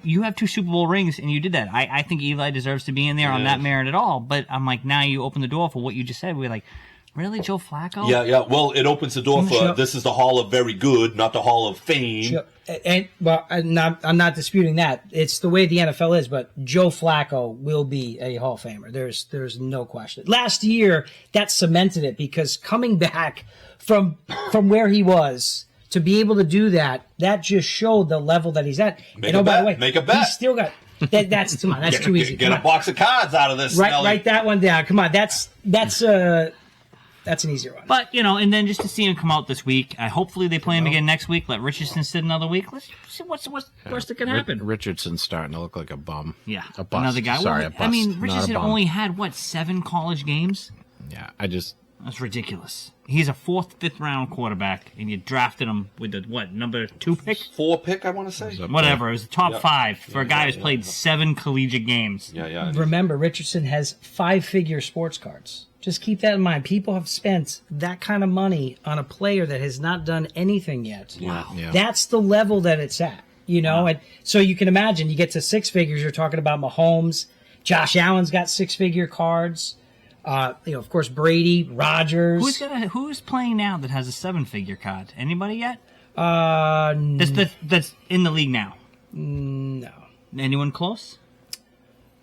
You have 2 Super Bowl rings and you did that. I think Eli deserves to be in there on that merit at all. But I'm like, now you open the door for what you just said. We're like, really, Joe Flacco? Yeah. Well, it opens the door for Sure. this is the Hall of Very Good, not the Hall of Fame. Sure. And well, I'm not disputing that. It's the way the NFL is, but Joe Flacco will be a Hall of Famer. There's no question. Last year, that cemented it because coming back from where he was to be able to do that just showed the level that he's at. Make and a by bet. the way, Make a bet. He's still got that's come on, that's too easy. Get Come a on. box of cards out of this. Snelly. Write that one down. Come on, that's an easier one. But, and then just to see him come out this week, hopefully they play him again next week. Let Richardson sit another week. Let's see what's worst that can happen. Richardson's starting to look like a bum. Yeah. A bust. Another guy. Sorry, Well, a bust. I mean, not a Richardson bum. only had, 7 college games? Yeah, That's ridiculous. He's a 4th, 5th round quarterback, and you drafted him with the, number 2 pick? 4 pick, I want to say. Whatever. It was the top Yeah. 5 for a guy who's played 7 collegiate games. Yeah. Remember, Richardson has 5-figure sports cards. Just keep that in mind. People have spent that kind of money on a player that has not done anything yet. Wow. Yeah. That's the level that it's at, And so you can imagine, you get to 6 figures, you're talking about Mahomes. Josh Allen's got 6-figure cards. Of course, Brady, Rodgers. Who's playing now that has a 7-figure card? Anybody yet? No. That's in the league now. No. Anyone close?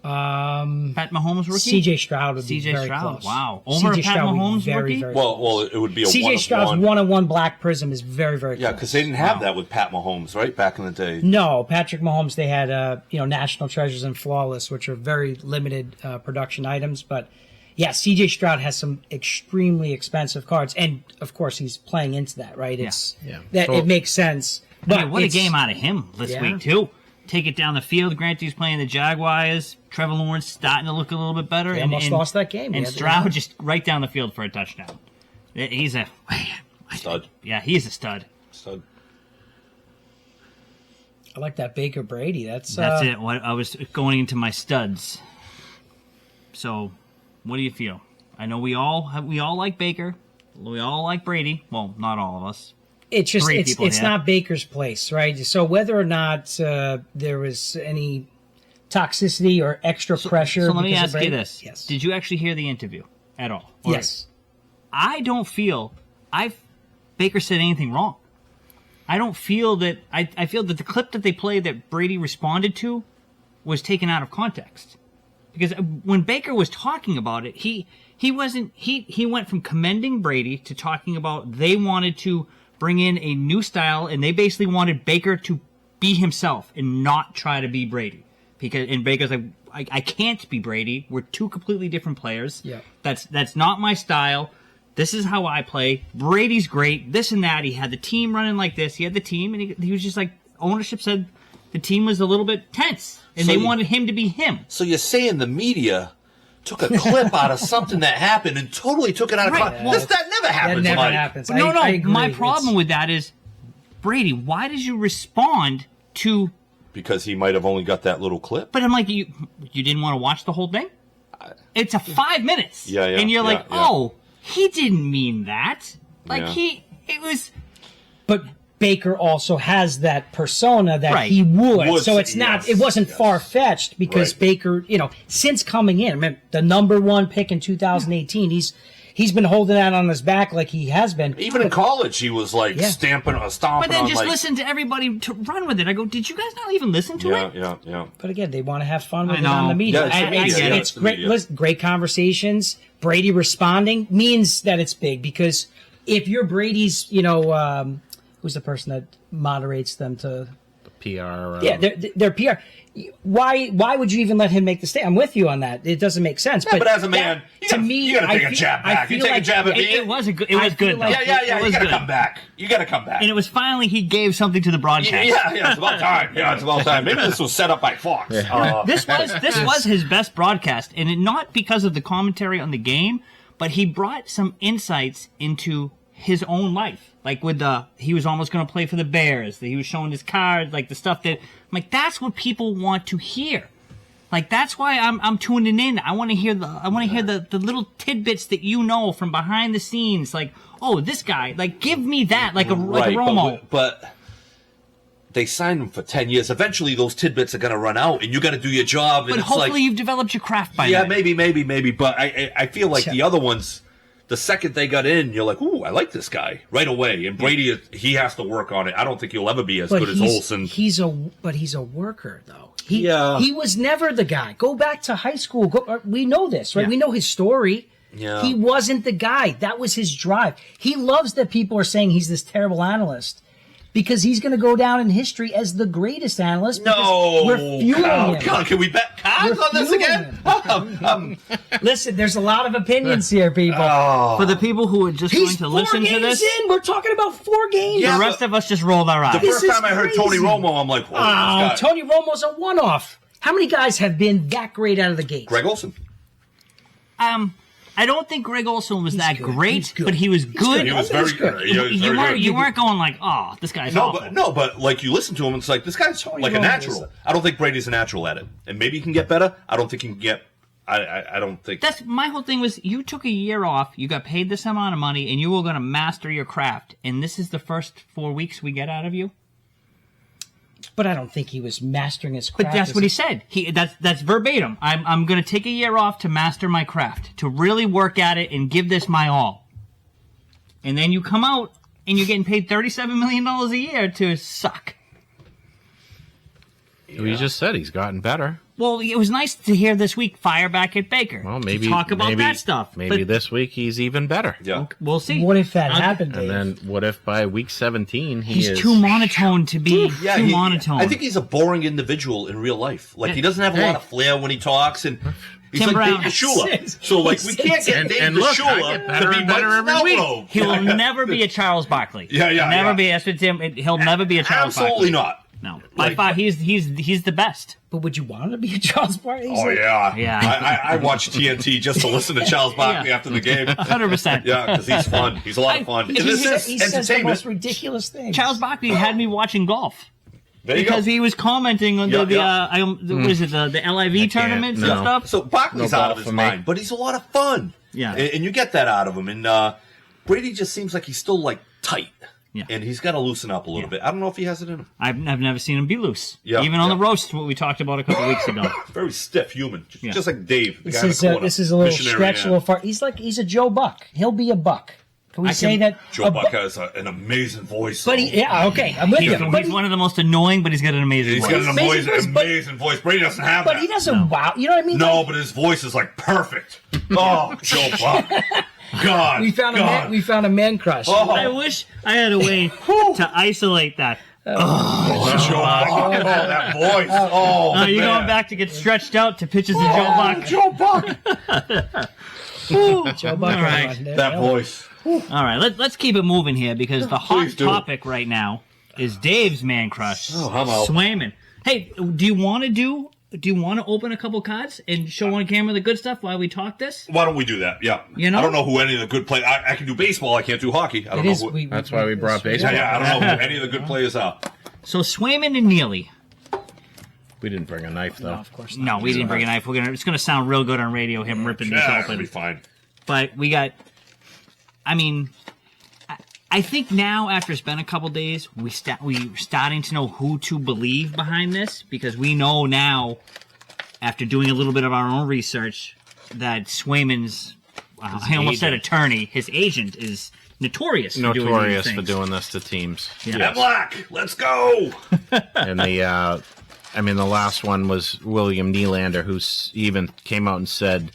Pat Mahomes rookie? C.J. Stroud would be C.J. very Stroud, close. wow. Over C.J. Pat Stroud would be Mahomes very, rookie? very Well, close. it would be a C.J. Stroud's 1-of-1. one-on-one black prism is very, very Yeah, close. because they didn't have that with Pat Mahomes, right? Back in the day. No, Patrick Mahomes, they had, National Treasures and Flawless, which are very limited production items. But, yeah, C.J. Stroud has some extremely expensive cards. And, of course, he's playing into that, right? It makes sense. But I mean, what a it's- game out of him this Yeah. week, too. Take it down the field. Granted, he's playing the Jaguars. Trevor Lawrence starting to look a little bit better. They almost lost that game. And Yeah, Stroud just right down the field for a touchdown. He's a Stud. Yeah, he's a stud. Stud. I like that Baker Brady. That's it. What I was going into my studs. So, what do you feel? I know we all like Baker. We all like Brady. Well, not all of us. It's just Three it's people, yeah. not Baker's place, right? So whether or not there was any toxicity or extra pressure. So let me because of ask you Brady- this: Yes. Did you actually hear the interview at all? Or- Yes. I don't feel Baker said anything wrong. I don't feel that. I feel that the clip that they played that Brady responded to was taken out of context. Because when Baker was talking about it, he went from commending Brady to talking about they wanted to bring in a new style and they basically wanted Baker to be himself and not try to be Brady. And Baker's like, I can't be Brady. We're two completely different players. Yeah. That's not my style. This is how I play. Brady's great. This and that. He had the team running like this. He had the team, and he was just like, ownership said the team was a little bit tense, and they wanted him to be him. So you're saying the media took a clip out of something that happened and totally took it out of Right, context? well, that never happens, That never Mike. happens. But no. I agree. My problem with that is, Brady, why did you respond to... Because he might have only got that little clip. But I'm like, you didn't want to watch the whole thing? It's a 5 minutes. Yeah, And you're like, yeah. oh, he didn't mean that. Like, Yeah. it was... But Baker also has that persona that Right. he would. Would So say, it's not. yes, It wasn't yes. far fetched because Right. Baker, since coming in, I mean, the number one pick in 2018, he's been holding that on his back like he has been. Even in college, he was like Yeah. stomping But then on just like... listen to everybody to run with it. I go, did you guys not even listen to it? Yeah. But again, they want to have fun with I it on know. the media. Yeah, it's the media. It's, Yeah, it's it's the great. media. Listen, great conversations. Brady responding means that it's big because if you're Brady's, who's the person that moderates them to? PR. Yeah, they're PR. Why would you even let him make the statement? I'm with you on that. It doesn't make sense. Yeah, but as a man, to me, you gotta take I a feel- jab I back. You feel take a like jab at me. It was good. It I was feel good, though. like- Yeah. It You was gotta good. come back. You gotta come back. And it was finally he gave something to the broadcast. Yeah, it's about time. Yeah, it's about time. Maybe this was set up by Fox. This was his best broadcast, and not because of the commentary on the game, but he brought some insights into his own life. Like he was almost going to play for the Bears. He was showing his card, like the stuff that, I'm like, that's what people want to hear. Like that's why I'm tuning in. I want to hear the little tidbits that from behind the scenes. Like, oh, this guy, like, give me that, like a Romo. But they signed him for 10 years. Eventually, those tidbits are going to run out, and you got to do your job. And But it's hopefully like, you've developed your craft by yeah, now. maybe. But I feel like the other ones, the second they got in, you're like, ooh, I like this guy right away. And Brady, he has to work on it. I don't think he'll ever be as good as Olsen. He's a worker though. Yeah. He was never the guy. Go back to high school. We know this, right? Yeah. We know his story. Yeah. He wasn't the guy. That was his drive. He loves that people are saying he's this terrible analyst because he's going to go down in history as the greatest analyst. No, we're fueling him. God, can we bet cards We're on this fueling again? Listen, there's a lot of opinions here, people. For the people who are just He's going to 4 listen to games this, in. We're talking about 4 games. Yeah, the rest of us just rolled our eyes. The first is time I heard Tony crazy. Romo, I'm like, whoa, this guy. Tony Romo's a one-off. How many guys have been that great out of the gate? Greg Olsen. I don't think Greg Olsen was that good. great, He's good. but he was good. He was I think very he's good. good. Yeah, he was very good. You weren't going like, oh, this guy's No, awful. but like you listen to him, it's like this guy's like a Romo natural. is I don't think Brady's a natural at it, and maybe he can get better. I don't think he can get. I don't think. That's my whole thing was you took a year off, you got paid this amount of money, and you were going to master your craft. And this is the first 4 weeks we get out of you. But I don't think he was mastering his craft. But that's what he said. That's verbatim. I'm going to take a year off to master my craft, to really work at it and give this my all. And then you come out and you're getting paid $37 million a year to suck. He just said he's gotten better. Well, it was nice to hear this week fire back at Baker. Well, maybe to talk about maybe, that stuff. Maybe But this week he's even better. Yeah. we'll see. What if that happened, And Dave? then what if by week 17 he He's is too monotone to be Yeah, too monotone. I think he's a boring individual in real life. Like he doesn't have a lot of flair when he talks, and he's Tim like Brown. Dave DeShula. So like we can't get Dave and look, I DeShula get better to be and better Mike every week. Snellgrove. he will never be a Charles Barkley. Yeah, Never yeah. be. That's what Tim. He'll never be a Charles Absolutely Barkley. not. No, by far he's the best. But would you want to be a Charles Barkley? Oh yeah, Yeah. I watch TNT just to listen to Charles Barkley Yeah. after the game. 100%. Yeah, because he's fun. He's a lot of fun. And he this says- is He says the most entertainment. ridiculous things. Charles Barkley had me watching golf. There you because go. he was commenting on what is it, the LIV tournaments and stuff? So Barkley's No out ball of his for me. mind, but he's a lot of fun. Yeah. And you get that out of him. And Brady just seems like he's still like tight. Yeah. And he's got to loosen up a little bit. I don't know if he has it in him. I've never seen him be loose. Yeah, Even on yeah. the roast, what we talked about a couple weeks ago. Very stiff human, just like Dave. The guy in This the corner. is a little Missionary stretch, a man. little far. He's a Joe Buck. He'll be a Buck. Can we say that? Joe Buck has an amazing voice. But okay, I'm with you. But He's one of the most annoying, but he's got an amazing He's voice. got an Amazing voice, amazing voice. Brady doesn't have but that. he doesn't wow. You know what I mean? No, Like, but his voice is like perfect. Oh, Joe Buck. God. we found a man crush. Oh. I wish I had a way to isolate that. Joe Buck. Oh, that voice. Oh, You're man. going back to get stretched out to pitches of Joe Buck. Joe Buck. Joe Buck. All right. That voice. All right, let's keep it moving here because the hot Please do. topic right now is Dave's man crush, I'm out. Swayman. Hey, do you want to open a couple cards and show on camera the good stuff while we talk this? Why don't we do that? Yeah. You know? I don't know who any of the good players. I can do baseball. I can't do hockey. I don't know who. That's why we brought baseball. I don't know who any of the good players are. So Swayman and Neely. We didn't bring a knife, though. No, of course not. No, we didn't bring a knife. It's going to sound real good on radio, him ripping this Yeah, it'll open. be fine. But we got, I mean, I think now after it's been a couple days, we're starting to know who to believe behind this because we know now, after doing a little bit of our own research, that Swayman's, I almost said attorney, his agent is notorious for doing these things. For doing this to teams. Yeah. Black, let's go. And the last one was William Nylander, who even came out and said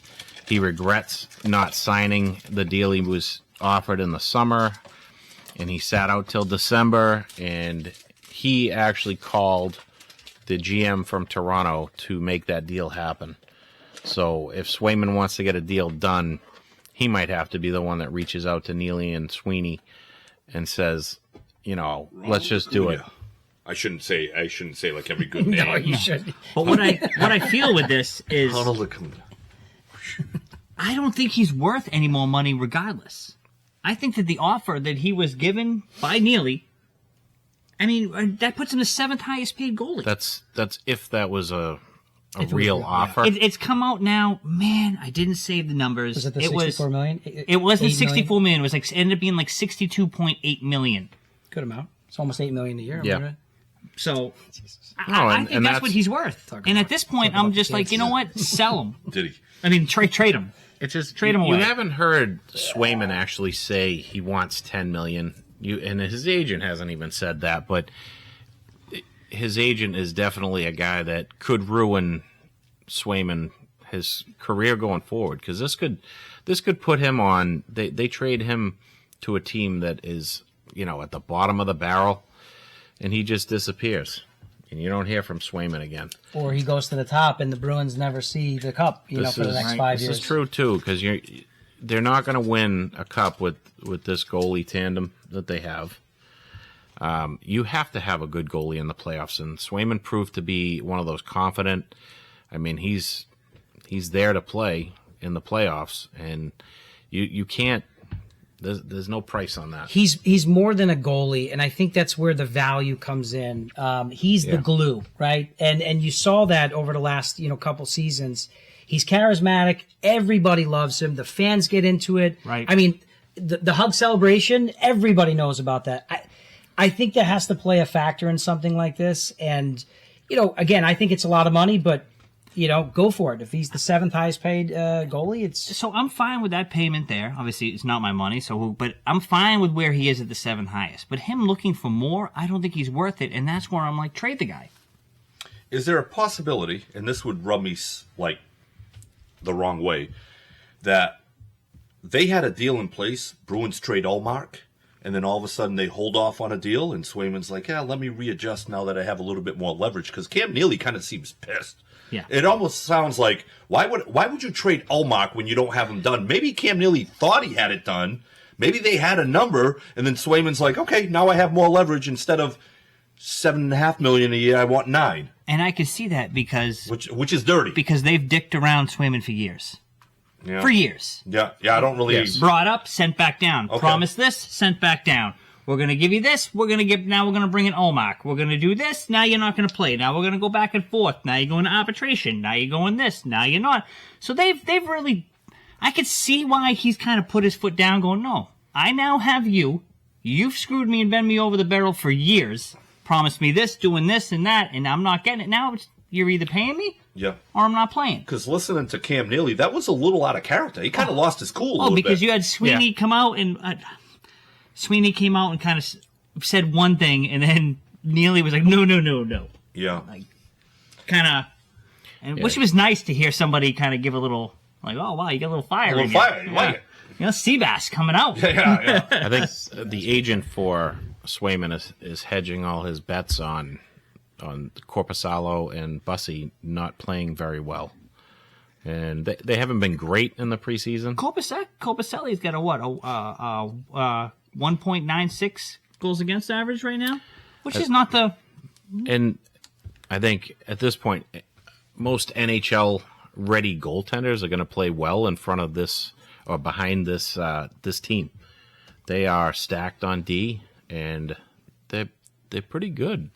he regrets not signing the deal he was offered in the summer, and he sat out till December, and he actually called the GM from Toronto to make that deal happen. So if Swayman wants to get a deal done, he might have to be the one that reaches out to Neely and Sweeney and says, let's just do it. I shouldn't say like every good name. No, you should. But what I feel with this is I don't think he's worth any more money regardless. I think that the offer that he was given by Neely, I mean, that puts him the 7th highest paid goalie. That's if that was a real offer. It's come out now. Man, I didn't save the numbers. Was it the 64 million? It wasn't 8 64 million. It was like ended up being like 62.8 million. Good amount. It's almost $8 million a year. Yeah. Right? So No, I think that's what he's worth. And at this point, I'm just like, you know what? Sell him. Did he? I mean, trade him. It's just Trade him you away. haven't heard Swayman actually say he wants $10 million. And his agent hasn't even said that, but his agent is definitely a guy that could ruin Swayman his career going forward, because this could put him on. They trade him to a team that is at the bottom of the barrel, and he just disappears, and you don't hear from Swayman again. Or he goes to the top, and the Bruins never see the cup. For the next 5 years. This is true too, because they're not going to win a cup with this goalie tandem that they have. You have to have a good goalie in the playoffs, and Swayman proved to be one of those confident. I mean, he's there to play in the playoffs, and you can't. There's no price on that. He's more than a goalie, and I think that's where the value comes in. He's the glue, right? And you saw that over the last couple seasons. He's charismatic. Everybody loves him. The fans get into it. Right. I mean, the hug celebration. Everybody knows about that. I think that has to play a factor in something like this. And again, I think it's a lot of money, but go for it. If he's the 7th highest paid goalie, it's So I'm fine with that payment there. Obviously, it's not my money, but I'm fine with where he is at the 7th highest. But him looking for more, I don't think he's worth it, and that's where I'm like, trade the guy. Is there a possibility, and this would rub me like the wrong way, that they had a deal in place, Bruins trade Ullmark, and then all of a sudden they hold off on a deal, and Swayman's like, let me readjust now that I have a little bit more leverage, because Cam Neely kind of seems pissed. Yeah. It almost sounds like, why would you trade Ullmark when you don't have him done? Maybe Cam Neely thought he had it done. Maybe they had a number, and then Swayman's like, okay, now I have more leverage. Instead of $7.5 million a year, I want $9 million. And I can see that because Which is dirty. they've dicked around Swayman for years. Yeah. For years. Yeah, I don't really. Yes. Brought up, sent back down. Okay. Promised this, sent back down. We're going to give you this. Now we're going to bring in Omar. We're going to do this. Now you're not going to play. Now we're going to go back and forth. Now you're going to arbitration. Now you're going this. Now you're not. So they've really, I could see why he's kind of put his foot down going, no, I now have you. You've screwed me and bent me over the barrel for years. Promised me this, doing this and that, and I'm not getting it. Now you're either paying me or I'm not playing. Because listening to Cam Neely, that was a little out of character. He kind of lost his cool a little bit. Because you had Sweeney come out and Sweeney came out and kind of said one thing, and then Neely was like, no. Yeah. Like, kind of, which was nice to hear somebody kind of give a little, like, oh, wow, you got a little fire. A little fire. You like it. You know, Seabass coming out. Yeah. I think the agent for Swayman is hedging all his bets on Corpusalo and Bussy not playing very well. And they haven't been great in the preseason. Corpuselli's got a 1.96 goals against average right now, which is not the... And I think at this point, most NHL-ready goaltenders are going to play well in front of this or behind this this team. They are stacked on D, and they're pretty good.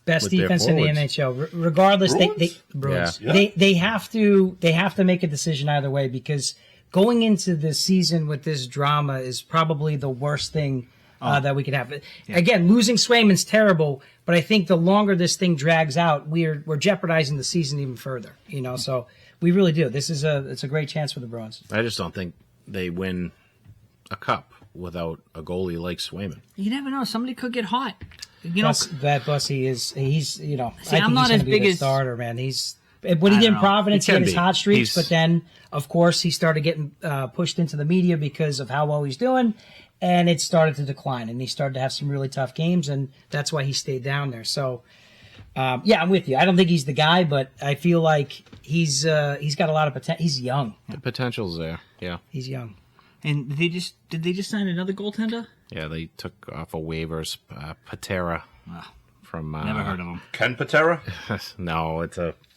Best defense in the NHL. Regardless, Bruins? they have to make a decision either way, because going into the season with this drama is probably the worst thing that we could have. Yeah. Again, losing Swayman's terrible, but I think the longer this thing drags out, we're jeopardizing the season even further. You know, so we really do. It's a great chance for the Bruins. I just don't think they win a cup without a goalie like Swayman. You never know. Somebody could get hot. You know, that Bussy he's you know. See, I think I'm not he's as big as starter, man. He's when he did in Providence, he had his hot streaks, but then of course he started getting pushed into the media because of how well he's doing, and it started to decline, and he started to have some really tough games, and that's why he stayed down there. So. I'm with you. I don't think he's the guy, but I feel like he's got a lot of potential. He's young. The potential's there. Yeah, he's young. And did they just sign another goaltender? Yeah, they took off of waivers Patera from. Never heard of him. Ken Patera? No,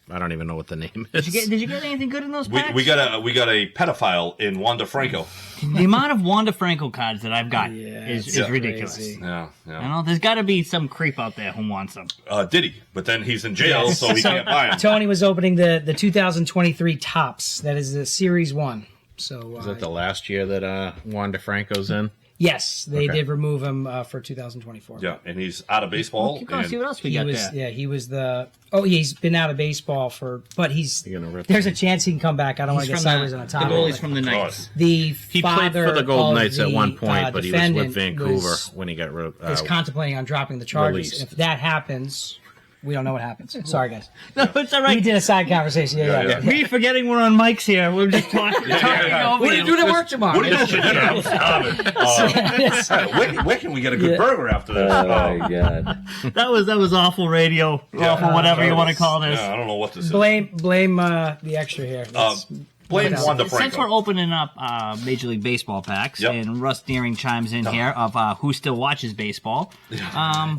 I don't even know what the name is. Did you get anything good in those packs? We got a pedophile in Wanda Franco. The amount of Wanda Franco cards that I've got is ridiculous. Yeah. You know, there's got to be some creep out there who wants them. Diddy, but then he's in jail, so he can't buy them. Tony was opening the 2023 Tops. That is the Series 1. So is that the last year that Juan DeFranco's in? Yes, they did remove him for 2024. Yeah, and he's out of baseball. Keep going, see what else we got there. Yeah, he was he's been out of baseball but there's a chance he can come back. I don't want to get sideways on the top. The goalie's from the Knights. He played for the Golden Knights at one point, but he was with Vancouver when he got is contemplating on dropping the charges. Released. If that happens, we don't know what happens. Sorry, guys. No, it's all right. We did a side conversation. Yeah. Me forgetting we're on mics here. We're just talking over What are you doing at work tomorrow? What are you doing for dinner? I'm starving. Where can we get a good burger after this? Oh my god. That was awful radio. Awful whatever you want to call this. Yeah, I don't know what this is. Blame the extra here. Blame Wanda Franco. Since we're opening up Major League Baseball packs, and Russ Deering chimes in here of who still watches baseball.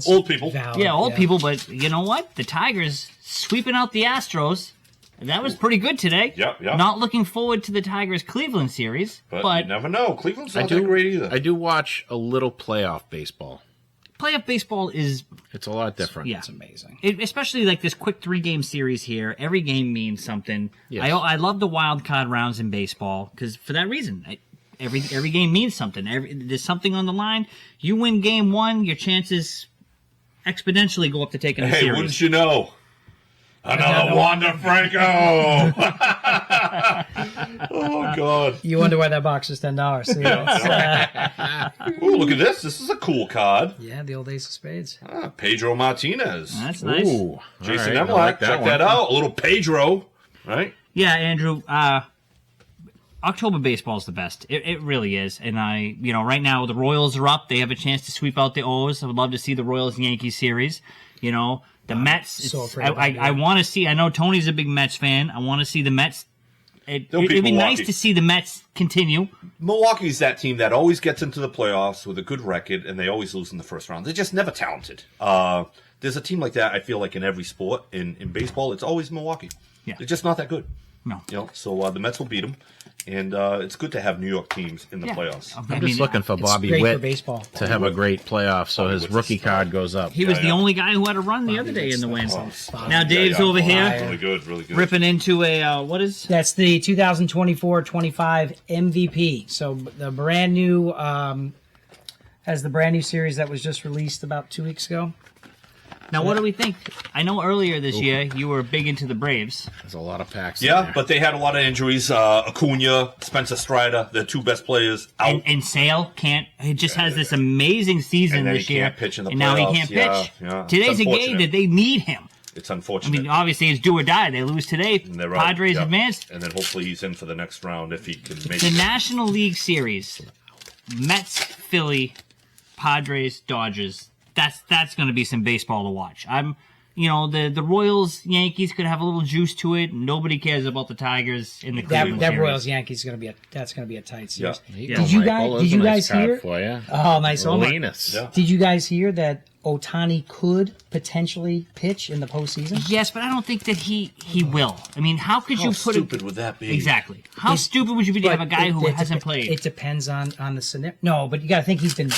Old people. Old people, but you know what? The Tigers sweeping out the Astros. That was pretty good today. Yep. Not looking forward to the Tigers-Cleveland series. But you never know. Cleveland's not that great either. I do watch a little playoff baseball. Playoff baseball it's a lot different. Yeah. It's amazing. Especially like this quick 3-game series here. Every game means something. Yes. I love the wild card rounds in baseball because for that reason, every game means something. There's something on the line. You win game 1, your chances exponentially go up to taking the series. Hey, wouldn't you know? Another Wanda Franco. Oh God! You wonder why that box is $10. See, Ooh, look at this! This is a cool card. Yeah, the old Ace of Spades. Pedro Martinez. That's nice. Ooh, Jason right, Emlak, check that out. A little Pedro, right? Yeah, Andrew. October baseball is the best. It really is. And right now the Royals are up. They have a chance to sweep out the O's. I would love to see the Royals Yankees series. The Mets. I want to see. I know Tony's a big Mets fan. I want to see the Mets. It'd be nice to see the Mets continue. Milwaukee's that team that always gets into the playoffs with a good record, and they always lose in the first round. They're just never talented. There's a team like that, I feel like, in every sport. In baseball, it's always Milwaukee. Yeah. They're just not that good. No. So the Mets will beat them, and it's good to have New York teams in the playoffs. I'm just looking for It's Bobby great for Witt baseball. to have a great playoff, so his Witt's rookie a star. card goes up. He was the only guy who had a run the other day in the win. Now Dave's over here Really good, really good. ripping into a what is? That's the 2024-25 MVP. So the brand new has the brand new series that was just released about 2 weeks ago. Now what do we think? I know earlier this year you were big into the Braves. There's a lot of packs. in Yeah, there. but they had a lot of injuries. Acuna, Spencer Strider, the two best players out. And Sale can't. He just has this amazing season And then this he year, can't pitch in the and now he playoffs. can't Yeah, pitch. yeah. Today's It's a game unfortunate. that they need him. It's I unfortunate. mean, obviously it's do or die. They lose today. And they're out. Padres Yeah. advanced. And then hopefully he's in for the next round if he can make The it. National League Series, Mets, Philly, Padres, Dodgers. That's going to be some baseball to watch. The Royals, Yankees could have a little juice to it. Nobody cares about the Tigers in the Cleveland That series. Royals Yankees is going to be a tight series. Here Did you you go, guys- Michael. did There's you a nice guys card hear- for you? Oh, nice. Linus. Yeah. Did you guys hear that Ohtani could potentially pitch in the postseason? Yes, but I don't think that he will. I mean, how could How you put stupid it would that be? exactly? How stupid would you be to have a guy who hasn't played? It depends on the scenario. No, but you got to think he's been.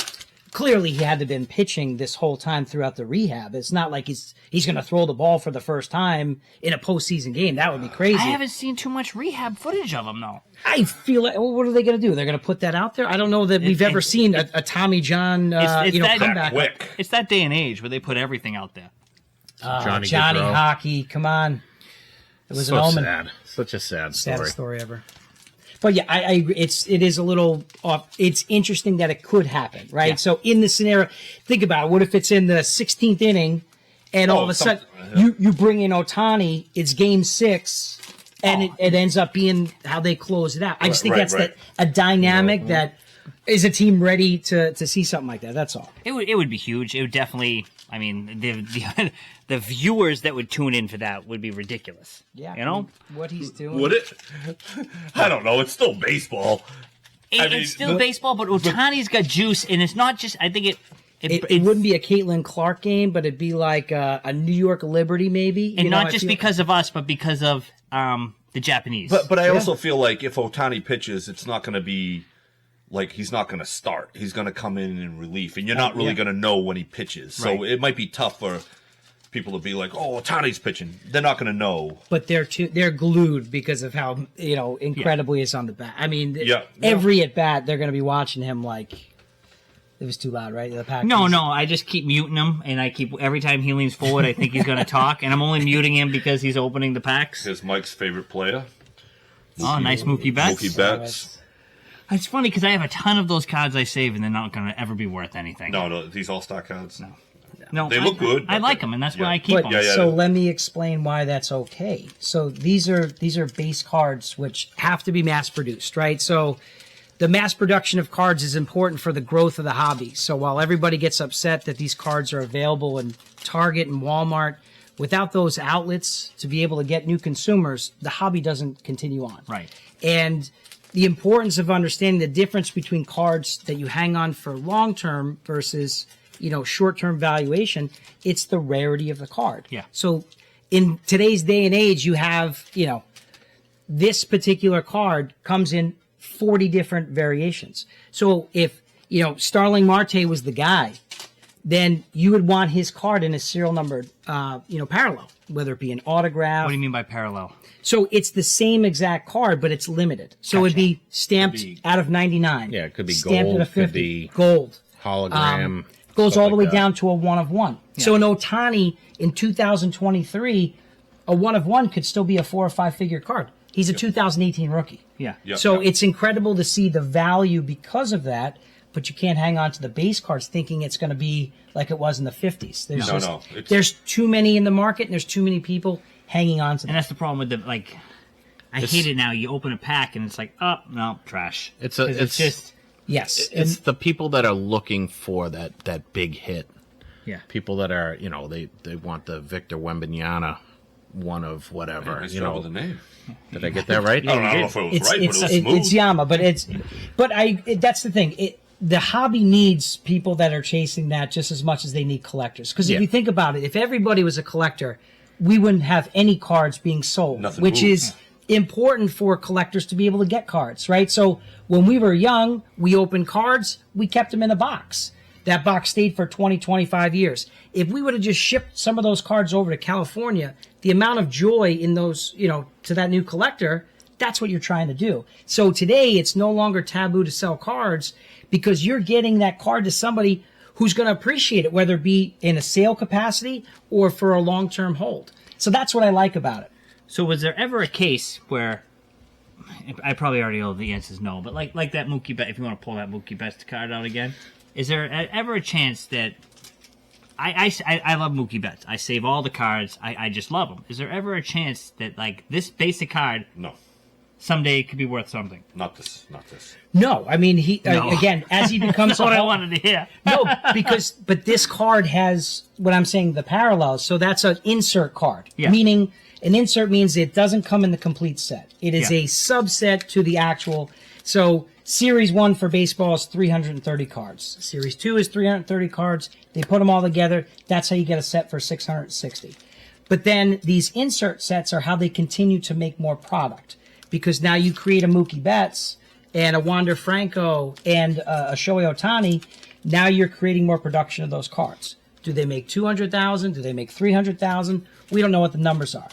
Clearly, he had to been pitching this whole time throughout the rehab. It's not like he's going to throw the ball for the first time in a postseason game. That would be crazy. I haven't seen too much rehab footage of him though. I feel like, well, what are they going to do? They're going to put that out there? I don't know that we've ever seen a Tommy John, It's that- comeback. Quick. It's that day and age where they put everything out there. Johnny Johnny Gaudreau. Hockey, come on. It was So an omen. sad. Such a sad story. Saddest story ever. But yeah, I agree. It is a little off. It's interesting that it could happen, right? Yeah. So in the scenario, think about it. What if it's in the 16th inning, and all of a sudden you bring in Ohtani? It's Game 6, and it ends up being how they close it out. I just think Right, that's right. a dynamic that is a team ready to see something like that. That's all. It would be huge. It would definitely. I mean, the viewers that would tune in for that would be ridiculous. Yeah, you know. what he's doing. Would it? I don't know. It's still baseball. It's still baseball, but Otani's got juice, and it's not just. I think It wouldn't be a Caitlin Clark game, but it'd be like a New York Liberty, maybe. and You know, not I just feel- because of us, but because of the Japanese. But I also feel like if Ohtani pitches, it's not going to be like he's not going to start. He's going to come in relief, and you're not really going to know when he pitches. So Right. it might be tough for people to be like, "Oh, Ohtani's pitching." They're not going to know. But they're glued because of how incredibly he's on the bat. I mean, Yeah. every at bat they're going to be watching him like it was too loud, right? The Packers. no, I just keep muting him, and I keep every time he leans forward, I think he's going to talk, and I'm only muting him because he's opening the packs. Here's Mike's favorite player, Oh, nice Mookie Betts. Mookie Betts. It's funny because I have a ton of those cards I save, and they're not going to ever be worth anything. No, these All-Star cards. No, They look good, I but like them, and that's why yeah. I keep But them. Yeah, so let me explain why that's okay. So these are base cards which have to be mass produced, right? So the mass production of cards is important for the growth of the hobby. So while everybody gets upset that these cards are available in Target and Walmart, without those outlets to be able to get new consumers, the hobby doesn't continue on. Right. And the importance of understanding the difference between cards that you hang on for long term versus short term valuation, it's the rarity of the card. Yeah. So in today's day and age, you have this particular card comes in 40 different variations. So if Starling Marte was the guy, then you would want his card in a serial numbered parallel, whether it be an autograph. What do you mean by parallel? So it's the same exact card, but it's limited. So it'd be stamped out of 99. Yeah, it could be stamped gold, out of 50. could be gold. hologram. Goes stuff all the like way that. down to a 1 of 1. So an Ohtani in 2023, a 1 of 1 could still be a 4 or 5 figure card. He's a 2018 rookie. Yeah. Yep, So yep. it's incredible to see the value because of that, but you can't hang on to the base cards thinking it's going to be like it was in the 50s. There's No, no, it's- there's too many in the market and there's too many people hanging on to them. And that's the problem with I hate it now. You open a pack and it's like, oh, no, trash. It's 'Cause it's just, Yes. It's the people that are looking for that big hit. yeah. People that are, they want the Victor Wembanyama one of whatever. Nice job with the name. Did I get that right? I don't know if it was right, but it was smooth. it's Yama, but that's the thing. The hobby needs people that are chasing that just as much as they need collectors. Because if Yeah. you think about it, if everybody was a collector, we wouldn't have any cards being sold, Nothing which moves. important for collectors to be able to get cards, right? So when we were young, we opened cards, we kept them in a box. That box stayed for 20, 25 years. If we would have just shipped some of those cards over to California, the amount of joy in those, to that new collector, that's what you're trying to do. So today, it's no longer taboo to sell cards because you're getting that card to somebody who's going to appreciate it, whether it be in a sale capacity or for a long-term hold. So that's what I like about it. So was there ever a case where, I probably already know the answer is no, but like that Mookie Betts, if you want to pull that Mookie Betts card out again, is there ever a chance that, I love Mookie Betts. I save all the cards. I just love them. Is there ever a chance that, like, this basic card No, someday could be worth something? not this. No, I mean, again, as he becomes That's what I wanted to hear. No, but this card has what I'm saying, the parallels. So that's an insert card, Yeah. meaning an insert means it doesn't come in the complete set. It is Yeah. a subset to the actual. So Series 1 for baseball is 330 cards. Series 2 is 330 cards. They put them all together. That's how you get a set for 660. But then these insert sets are how they continue to make more product. Because now you create a Mookie Betts and a Wander Franco and a Shohei Ohtani. Now you're creating more production of those cards. Do they make 200,000? Do they make 300,000? We don't know what the numbers are.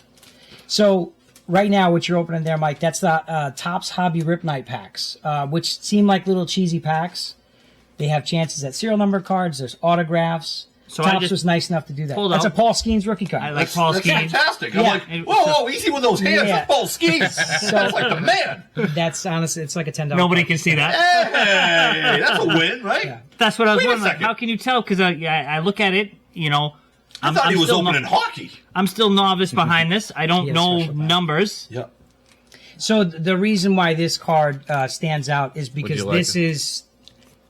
So right now, what you're opening there, Mike, that's the Topps Hobby Rip Night packs, which seem like little cheesy packs. They have chances at serial number cards. There's autographs. So I Topps just- was nice enough to do that. Hold That's on. a Paul Skeens rookie card. I like Paul That's Skeens. fantastic. I'm Yeah. like, whoa, easy with those hands. Yeah. That's Paul Skeens. That's like the man. That's honestly, it's like a $10. Nobody card. can see that. Hey, that's a win, right? Yeah. That's what I was Wait a wondering. second. How can you tell? Because I look at it, I thought he was still opening hockey. I'm still novice behind this. I don't He has know special back. numbers. Yeah. So the reason why this card stands out is because you like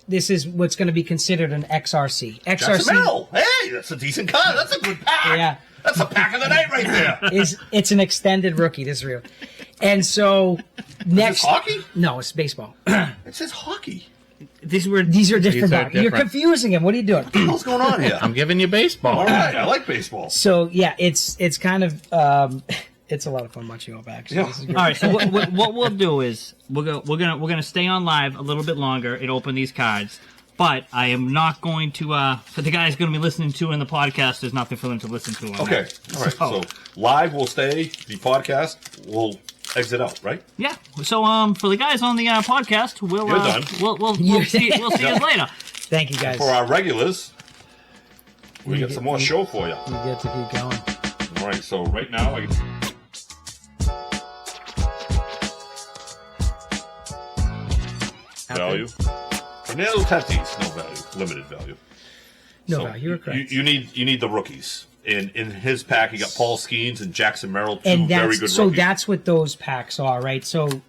this is what's going to be considered an XRC. Jackson XRC Merrill. Hey, that's a decent card. That's a good pack. Yeah. That's a pack of the night right there. it's an extended rookie. This is real. And so next, hockey? No, it's baseball. It says hockey. These were These are different. These are cards. You're different. confusing him. What are you doing? What's going on here? I'm giving you baseball. All right, I like baseball. So yeah, it's kind of it's a lot of fun watching you up. Actually, Yeah. This is great. all right. So what we'll do is we're gonna stay on live a little bit longer and open these cards. But I am not going to. For the guys going to be listening to in the podcast, there's nothing for them to listen to. On Okay, that. all right. So live will stay. The podcast will exit out, right? Yeah. So for the guys on the podcast, we'll You're done. we'll see you later. Thank you guys. For our regulars, we got some more show for you. We get to keep going. All right. So right now, value. And those have these, no value, limited value. No So value. You're correct. You need the rookies. In his pack, you got Paul Skeens and Jackson Merrill, two And very good so rookies. that's what those packs are, right? So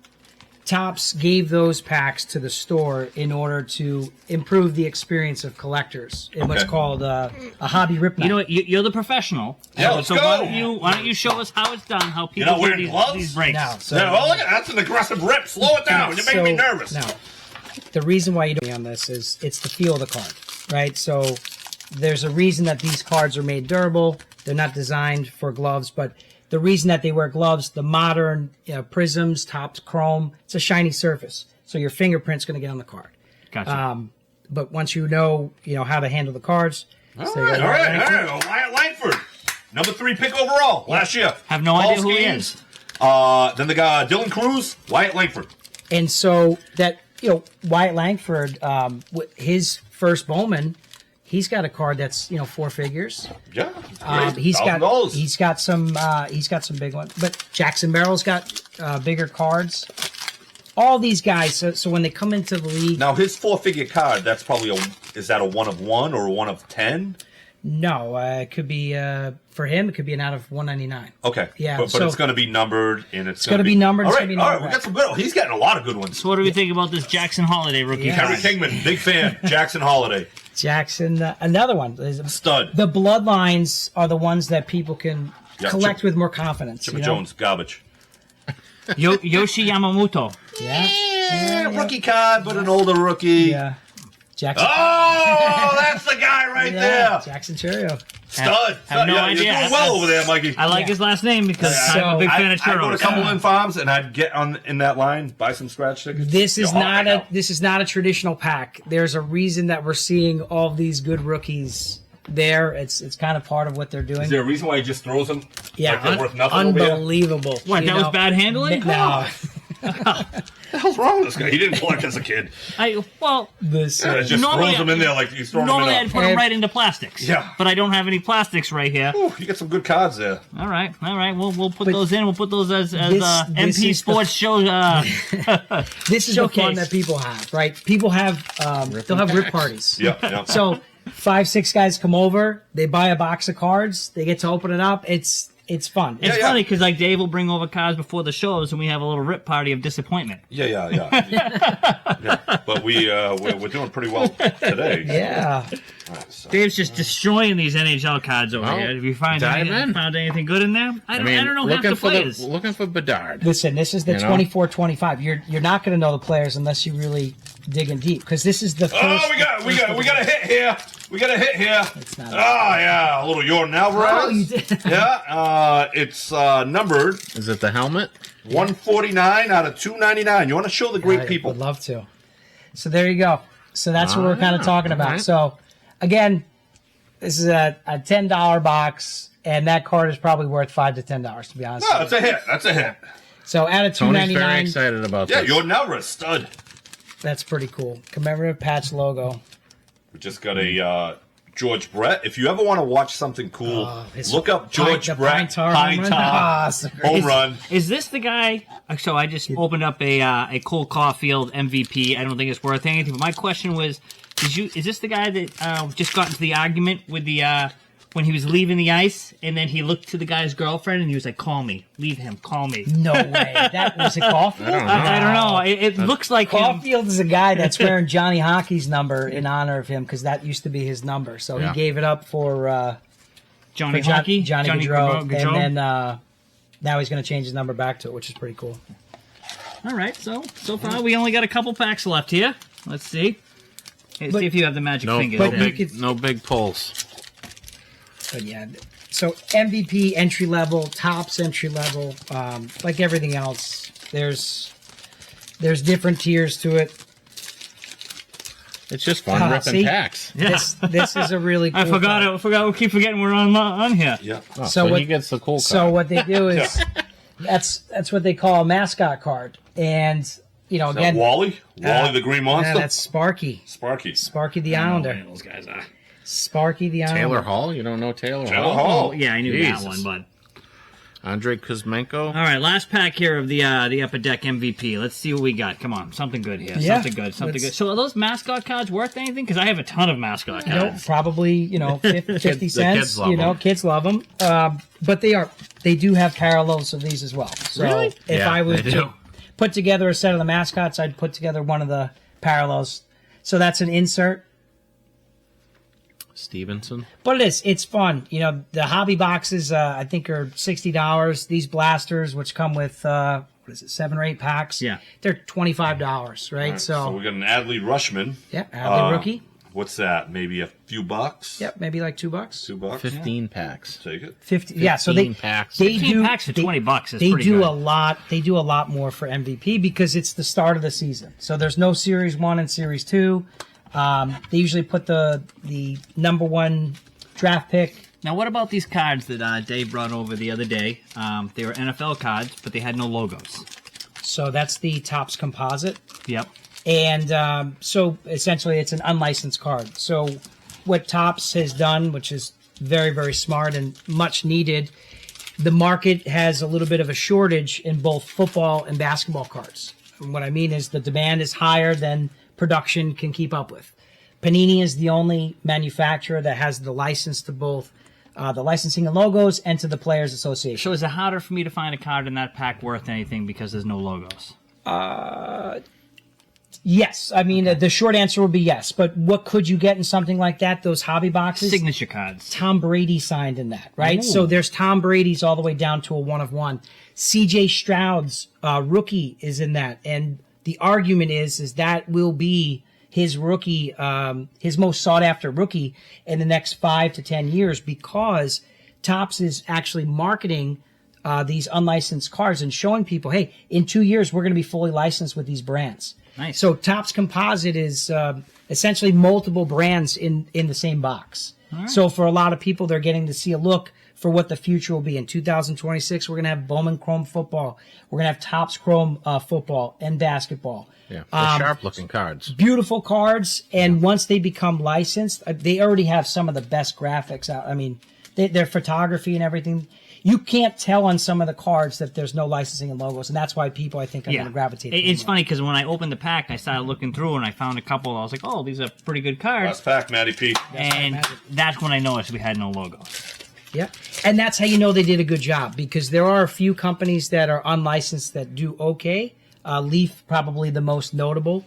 Topps gave those packs to the store in order to improve the experience of collectors in what's Okay. called a hobby rip night. You know what? You're the professional. Yeah, let's so go. Why don't you show us how it's done? How people not do wearing these, gloves? these breaks? No, so, Yeah, well, look at that's an aggressive rip. Slow it down. You're making me nervous. No, the reason why you don't on this is it's the feel of the card, right? So there's a reason that these cards are made durable. They're not designed for gloves, but the reason that they wear gloves, the modern prisms, Topps chrome, it's a shiny surface, so your fingerprint's going to get on the card. Gotcha. But once you know how to handle the cards, All so you right, got all right. Langford. Well, Wyatt Langford, number 3 pick overall last year. Have no Paul idea who he Skeens, is. Then the guy Dylan Cruz, Wyatt Langford. And so that Wyatt Langford, his first Bowman, he's got a card that's 4 figures. Yeah, He's $1,000. got some big ones, but Jackson Merrill's got bigger cards. All these guys, so when they come into the league, Now his 4-figure card, that's probably is that a 1 of 1 or a 1 of 10? no, it could be for him. It could be an out of 199. Okay, Yeah, but so- it's going to be numbered and it's gonna be numbered, All it's right, gonna be all right, numbered. we got some good. He's getting a lot of good ones. So what do we think about this Jackson Holiday rookie Yeah. Kerry card? Kingman, big fan. Jackson Holiday, Jackson, another one. stud. The bloodlines are the ones that people can Yeah, collect Chip- with more confidence. Chipper Jones, garbage. Yoshi Yamamoto. Yeah. Rookie card, but an older rookie. Yeah. Jackson. Oh, that's the guy right there. Jackson Churio. Stud. Have no You're idea. doing well over there, Mikey. I like his last name because I'm a big fan of I'd go to a churros. couple in farms and I'd get in that line, buy some scratch tickets. This is You're not hot right now. this is not a traditional pack. There's a reason that we're seeing all these good rookies there. It's kind of part of what they're doing. Is there a reason why he just throws them? Yeah, like they're worth nothing over here? unbelievable. What, You that was know, bad handling? No, What the hell's wrong with this guy? He didn't collect as a kid. this Yeah, just Normally- throws them in there like he's throwing Normally them I'd in put them right into plastics. Yeah. But I don't have any plastics right here. Ooh, you get some good cards there. All right. We'll put But those in. We'll put those as this MP is Sports show. this is the fun Showcase. that people have, right? People have they'll have rip parties. Yeah. So 5-6 guys come over, they buy a box of cards, they get to open it up. It's fun. It's Yeah. funny because like Dave will bring over cards before the shows, and we have a little rip party of disappointment. Yeah. Yeah. But we're doing pretty well today. Yeah. All right, so. Dave's just destroying these NHL cards over Well, here. Have you found dive in. anything good in there? I don't know half the players. looking for Bedard. Listen, this is the You know? 24-25. You're not going to know the players unless you really dig in deep because this is the first. Oh, we got a hit here. We got a hit here. It's not- Yeah, a little Jordan Alvarez. Oh, you did. Yeah, it's numbered Is it the helmet? 149 out of 299. You want to show the great I people? would love to. So there you go. So that's what we're kind of talking about. Alright. So again, this is a $10 box, and that card is probably worth $5 to $10 to be honest. No, that's a hit. That's a hit. So out of Tony's very $2.99, excited about Yeah, this. Jordan Alvarez, stud. that's pretty cool. Commemorative patch logo. We just got a George Brett. If you ever want to watch something cool, his look up George the Brett Pine Tar Pine home run. Tar Ah, sorry. home run. Is this the guy? So I just opened up a Cole Caulfield MVP. I don't think it's worth anything. But my question was, is this the guy that just got into the argument with the when he was leaving the ice, and then he looked to the guy's girlfriend and he was like, "Call me, leave him, call me." No way. That was a Caulfield? I don't know. It looks like him. Caulfield is a guy that's wearing Johnny Hockey's number in honor of him because that used to be his number. So Yeah. he gave it up for Johnny Johnny Hockey, Gaudreau, Gaudreau. and then now he's going to change his number back to it, which is pretty cool. All right, so far we only got a couple packs left here. Let's see. Hey, see if you have the magic No, fingers. no there. big, no big pulls. But yeah, so MVP entry level, tops entry level, like everything else, there's different tiers to it. It's just fun Ah, ripping see? packs. Yeah. This is a really cool I forgot. card. I forgot. We keep forgetting we're on here. Yeah. Oh, So so what- he gets the cool card. So what they do is that's what they call a mascot card, and you know Is that again, Wally? Wally the Green Monster? that's Sparky, Sparky. Sparky the I don't know Islander, who those guys are. Sparky the Islander. Taylor Hall? You don't know Taylor Taylor Hall? Hall. Oh, yeah, I knew Jesus. that one, but. Andrei Kuzmenko? All right, last pack here of the Upper Deck MVP. Let's see what we got. Come on, something good here. Yeah, Something good. Something let's- good. So are those mascot cards worth anything? Because I have a ton of mascot You know, cards. probably 50 The cents. kids love You know, them. kids love them. But they do have parallels of these as well. So Really? if Yeah, I was they to do. put together a set of the mascots, I'd put together one of the parallels. So that's an insert. Stevenson? But it's fun. You know, the hobby boxes I think are $60. These blasters, which come with 7 or 8 packs, Yeah. they're $25, right? All right, so we got an Adley Rushman. yeah, Adley rookie. What's that? Maybe a few bucks? Yep, maybe like $2. $2? 15 packs. Take it. 50. Yeah, so they 15 packs. they 15 do packs for $20 is they pretty do good. a lot. They do a lot more for MVP because it's the start of the season. So there's no Series 1 and Series 2. They usually put the number 1 draft pick. Now, what about these cards that Dave brought over the other day? They were NFL cards, but they had no logos. So that's the Topps composite. Yep. And so essentially it's an unlicensed card. So what Topps has done, which is very, very smart and much needed, the market has a little bit of a shortage in both football and basketball cards. And what I mean is the demand is higher than production can keep up with. Panini is the only manufacturer that has the license to both the licensing and logos and to the Players Association. So is it harder for me to find a card in that pack worth anything because there's no logos? Yes. I mean, the short answer would be yes. But what could you get in something like that? Those hobby boxes? Signature cards. Tom Brady signed in that, right? Ooh. So there's Tom Brady's all the way down to a 1/1. CJ Stroud's rookie is in that. And the argument is that will be his rookie, his most sought after rookie in the next 5 to 10 years, because Topps is actually marketing these unlicensed cards and showing people, hey, in 2 years we're going to be fully licensed with these brands. Nice. So Topps Composite is essentially multiple brands in the same box. Right. So for a lot of people, they're getting to see a look for what the future will be. In 2026, we're going to have Bowman Chrome football. We're going to have Topps Chrome football and basketball. Yeah, they're sharp-looking cards. Beautiful cards, and once they become licensed, they already have some of the best graphics out. I mean, their photography and everything. You can't tell on some of the cards that there's no licensing and logos, and that's why people, I think, are going to gravitate. It's funny because when I opened the pack, I started looking through and I found a couple. I was like, "Oh, these are pretty good cards." Last pack, Matty P. And that's when I noticed we had no logo. Yeah, and that's how you know they did a good job, because there are a few companies that are unlicensed that do okay. Leaf probably the most notable,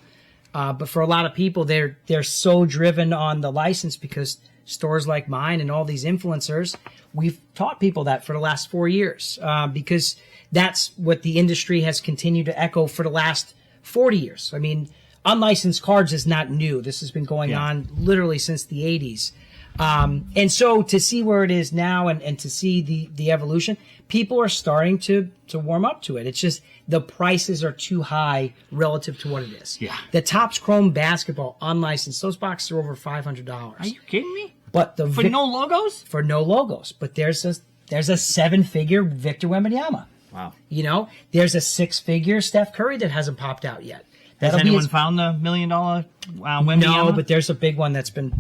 but for a lot of people, they're so driven on the license because stores like mine and all these influencers, we've taught people that for the last 4 years, because that's what the industry has continued to echo for the last 40 years. I mean, unlicensed cards is not new. This has been going on literally since the 80s. And so to see where it is now and to see the evolution, people are starting to warm up to it. It's just the prices are too high relative to what it is. Yeah. The Topps Chrome basketball unlicensed, those boxes are over $500. Are you kidding me? But For no logos? For no logos. But there's a 7-figure Victor Wembanyama. Wow. You know, there's a 6-figure Steph Curry that hasn't popped out yet. Has That'll be anyone found the $1 million Wembanyama? No, but there's a big one that's been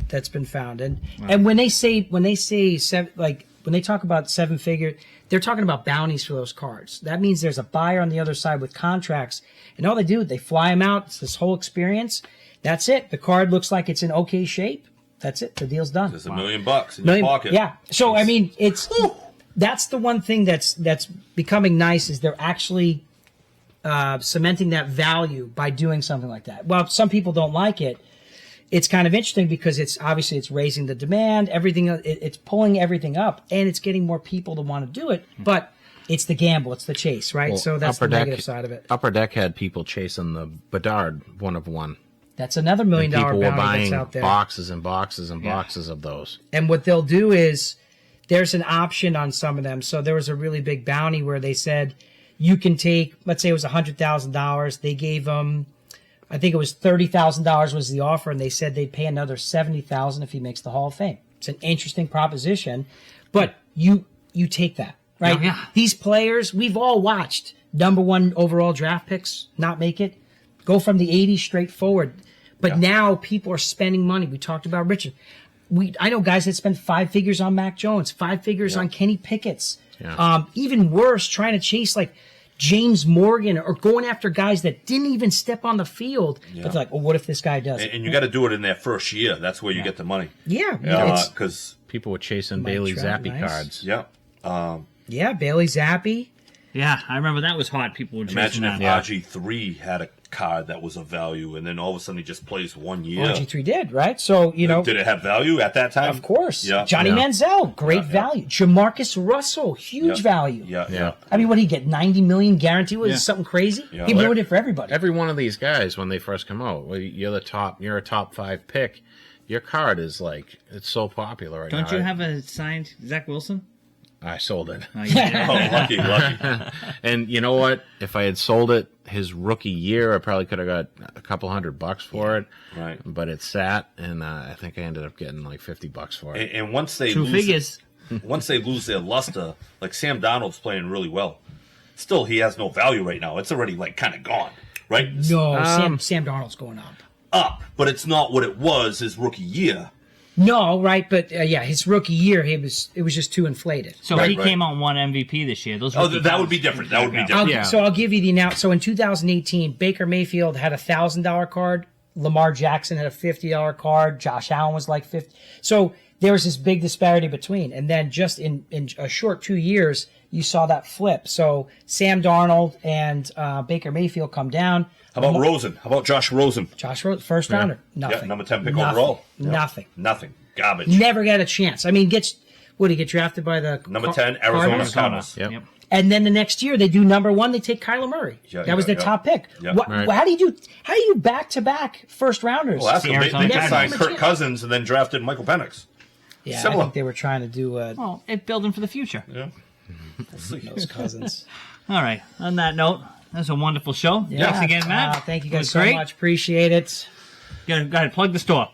found. And when they say seven, like when they talk about 7-figure, they're talking about bounties for those cards. That means there's a buyer on the other side with contracts, and all they do, they fly them out. It's this whole experience. That's it. The card looks like it's in okay shape. That's it. The deal's done. There's $1 million in your pocket. Yeah. So I mean, that's the one thing that's becoming nice, is they're actually cementing that value by doing something like that. Well, some people don't like it. It's kind of interesting because it's raising the demand, everything. It's pulling everything up, and it's getting more people to want to do it. But it's the gamble, it's the chase, right? Well, so that's the negative side of it. Upper Deck had people chasing the Bedard 1/1. That's another $1 million People were bounty buying that's out there. boxes and boxes and boxes of those. And what they'll do is there's an option on some of them. So there was a really big bounty where they said you can take, let's say it was $100,000. They gave them, I think it was $30,000 was the offer, and they said they'd pay another $70,000 if he makes the Hall of Fame. It's an interesting proposition, but you take that, right? Oh, yeah. These players, we've all watched number 1 overall draft picks not make it, go from the 80s straight forward. But now people are spending money. We talked about Richard. I know guys that spend 5 figures on Mac Jones, 5 figures on Kenny Pickett's. Yeah. Even worse, trying to chase like James Morgan or going after guys that didn't even step on the field. But they're like, well, what if this guy does? And you got to do it in that first year. That's where you get the money. Yeah. Because People were chasing Bailey Trout, Zappi nice. cards. Yeah, Bailey Zappi. Yeah, I remember that was hot. People were chasing imagine that. if RG3 had a card that was of value, and then all of a sudden he just plays 1 year. RG3 did, right? So, you know. Did it have value at that time? Of course. Yeah. Johnny Manziel, great Yeah. value. Jamarcus Russell, huge value. Yeah. I mean, what did he get? $90 million guarantee? Was it something crazy? Yeah. He ruined it for everybody. Every one of these guys, when they first come out, well, you're a top 5 pick. Your card is like, it's so popular right now. Don't you have a signed Zach Wilson? I sold it. Oh, you did. Oh, lucky. And you know what? If I had sold it his rookie year, I probably could have got a couple $100 for it. Right. But it sat, and I think I ended up getting like $50 for it. And once they Two figures. once they lose their luster, like Sam Donald's playing really well. Still, he has no value right now. It's already like kind of gone, right? No, Sam Darnold's going up. But it's not what it was his rookie year. No, right, but his rookie year, it was just too inflated. So Right, he right. came out and won MVP this year. Those Oh, rookie that would cards- be different. That would be different. Yeah. So I'll give you the now. So in 2018, Baker Mayfield had a $1,000 card. Lamar Jackson had a $50 card. Josh Allen was like 50. So there was this big disparity between. And then just in a short 2 years, you saw that flip. So Sam Darnold and Baker Mayfield come down. How about Rosen? How about Josh Rosen? Josh Rosen, first rounder. Nothing. Yeah, number 10 pick Nothing. overall. Nothing. Nothing. Garbage. Never got a chance. I mean, would he get drafted by the Number 10, Arizona Cardinals? Cardinals. Yep. And then the next year they do number 1. They take Kyler Murray. That was their top pick. Yeah. Right. How do you do back-to-back first rounders? Well, that's See, they Arizona just signed Cardinals. Kirk Cousins and then drafted Michael Penix. Yeah, I Similar. think they were trying to do Well, it's building for the future. Yeah. We'll see. those Cousins. All right. On that note, that's a wonderful show. Thanks again, Matt. Thank you It was guys so great. much. Appreciate it. Go ahead, plug the store.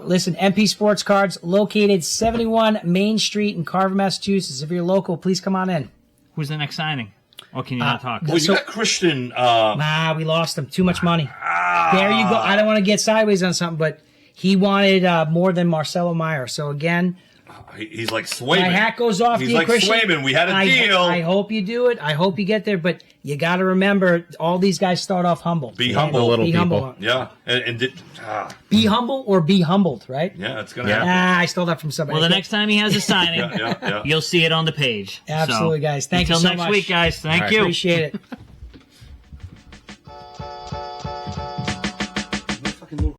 Listen, MP Sports Cards, located 71 Main Street in Carver, Massachusetts. If you're local, please come on in. Who's the next signing? Or can you not talk? Well, you So- got Christian. We lost him. Too much money. There you go. I don't want to get sideways on something, but he wanted more than Marcelo Meyer. So again, He's like Swayman. my hat goes off He's to you, like Christian. Swayman. We had a deal. I hope you do it. I hope you get there, but you got to remember, all these guys start off humble. Be The humble. little Be people. humble. Yeah, and Be humble or be humbled, right? yeah, it's gonna Yeah. happen. I stole that from somebody. Well, the next time he has a signing, Yeah. you'll see it on the page. Absolutely, So, guys. Thank you until so next much. week, guys. Thank All right. you. Appreciate it.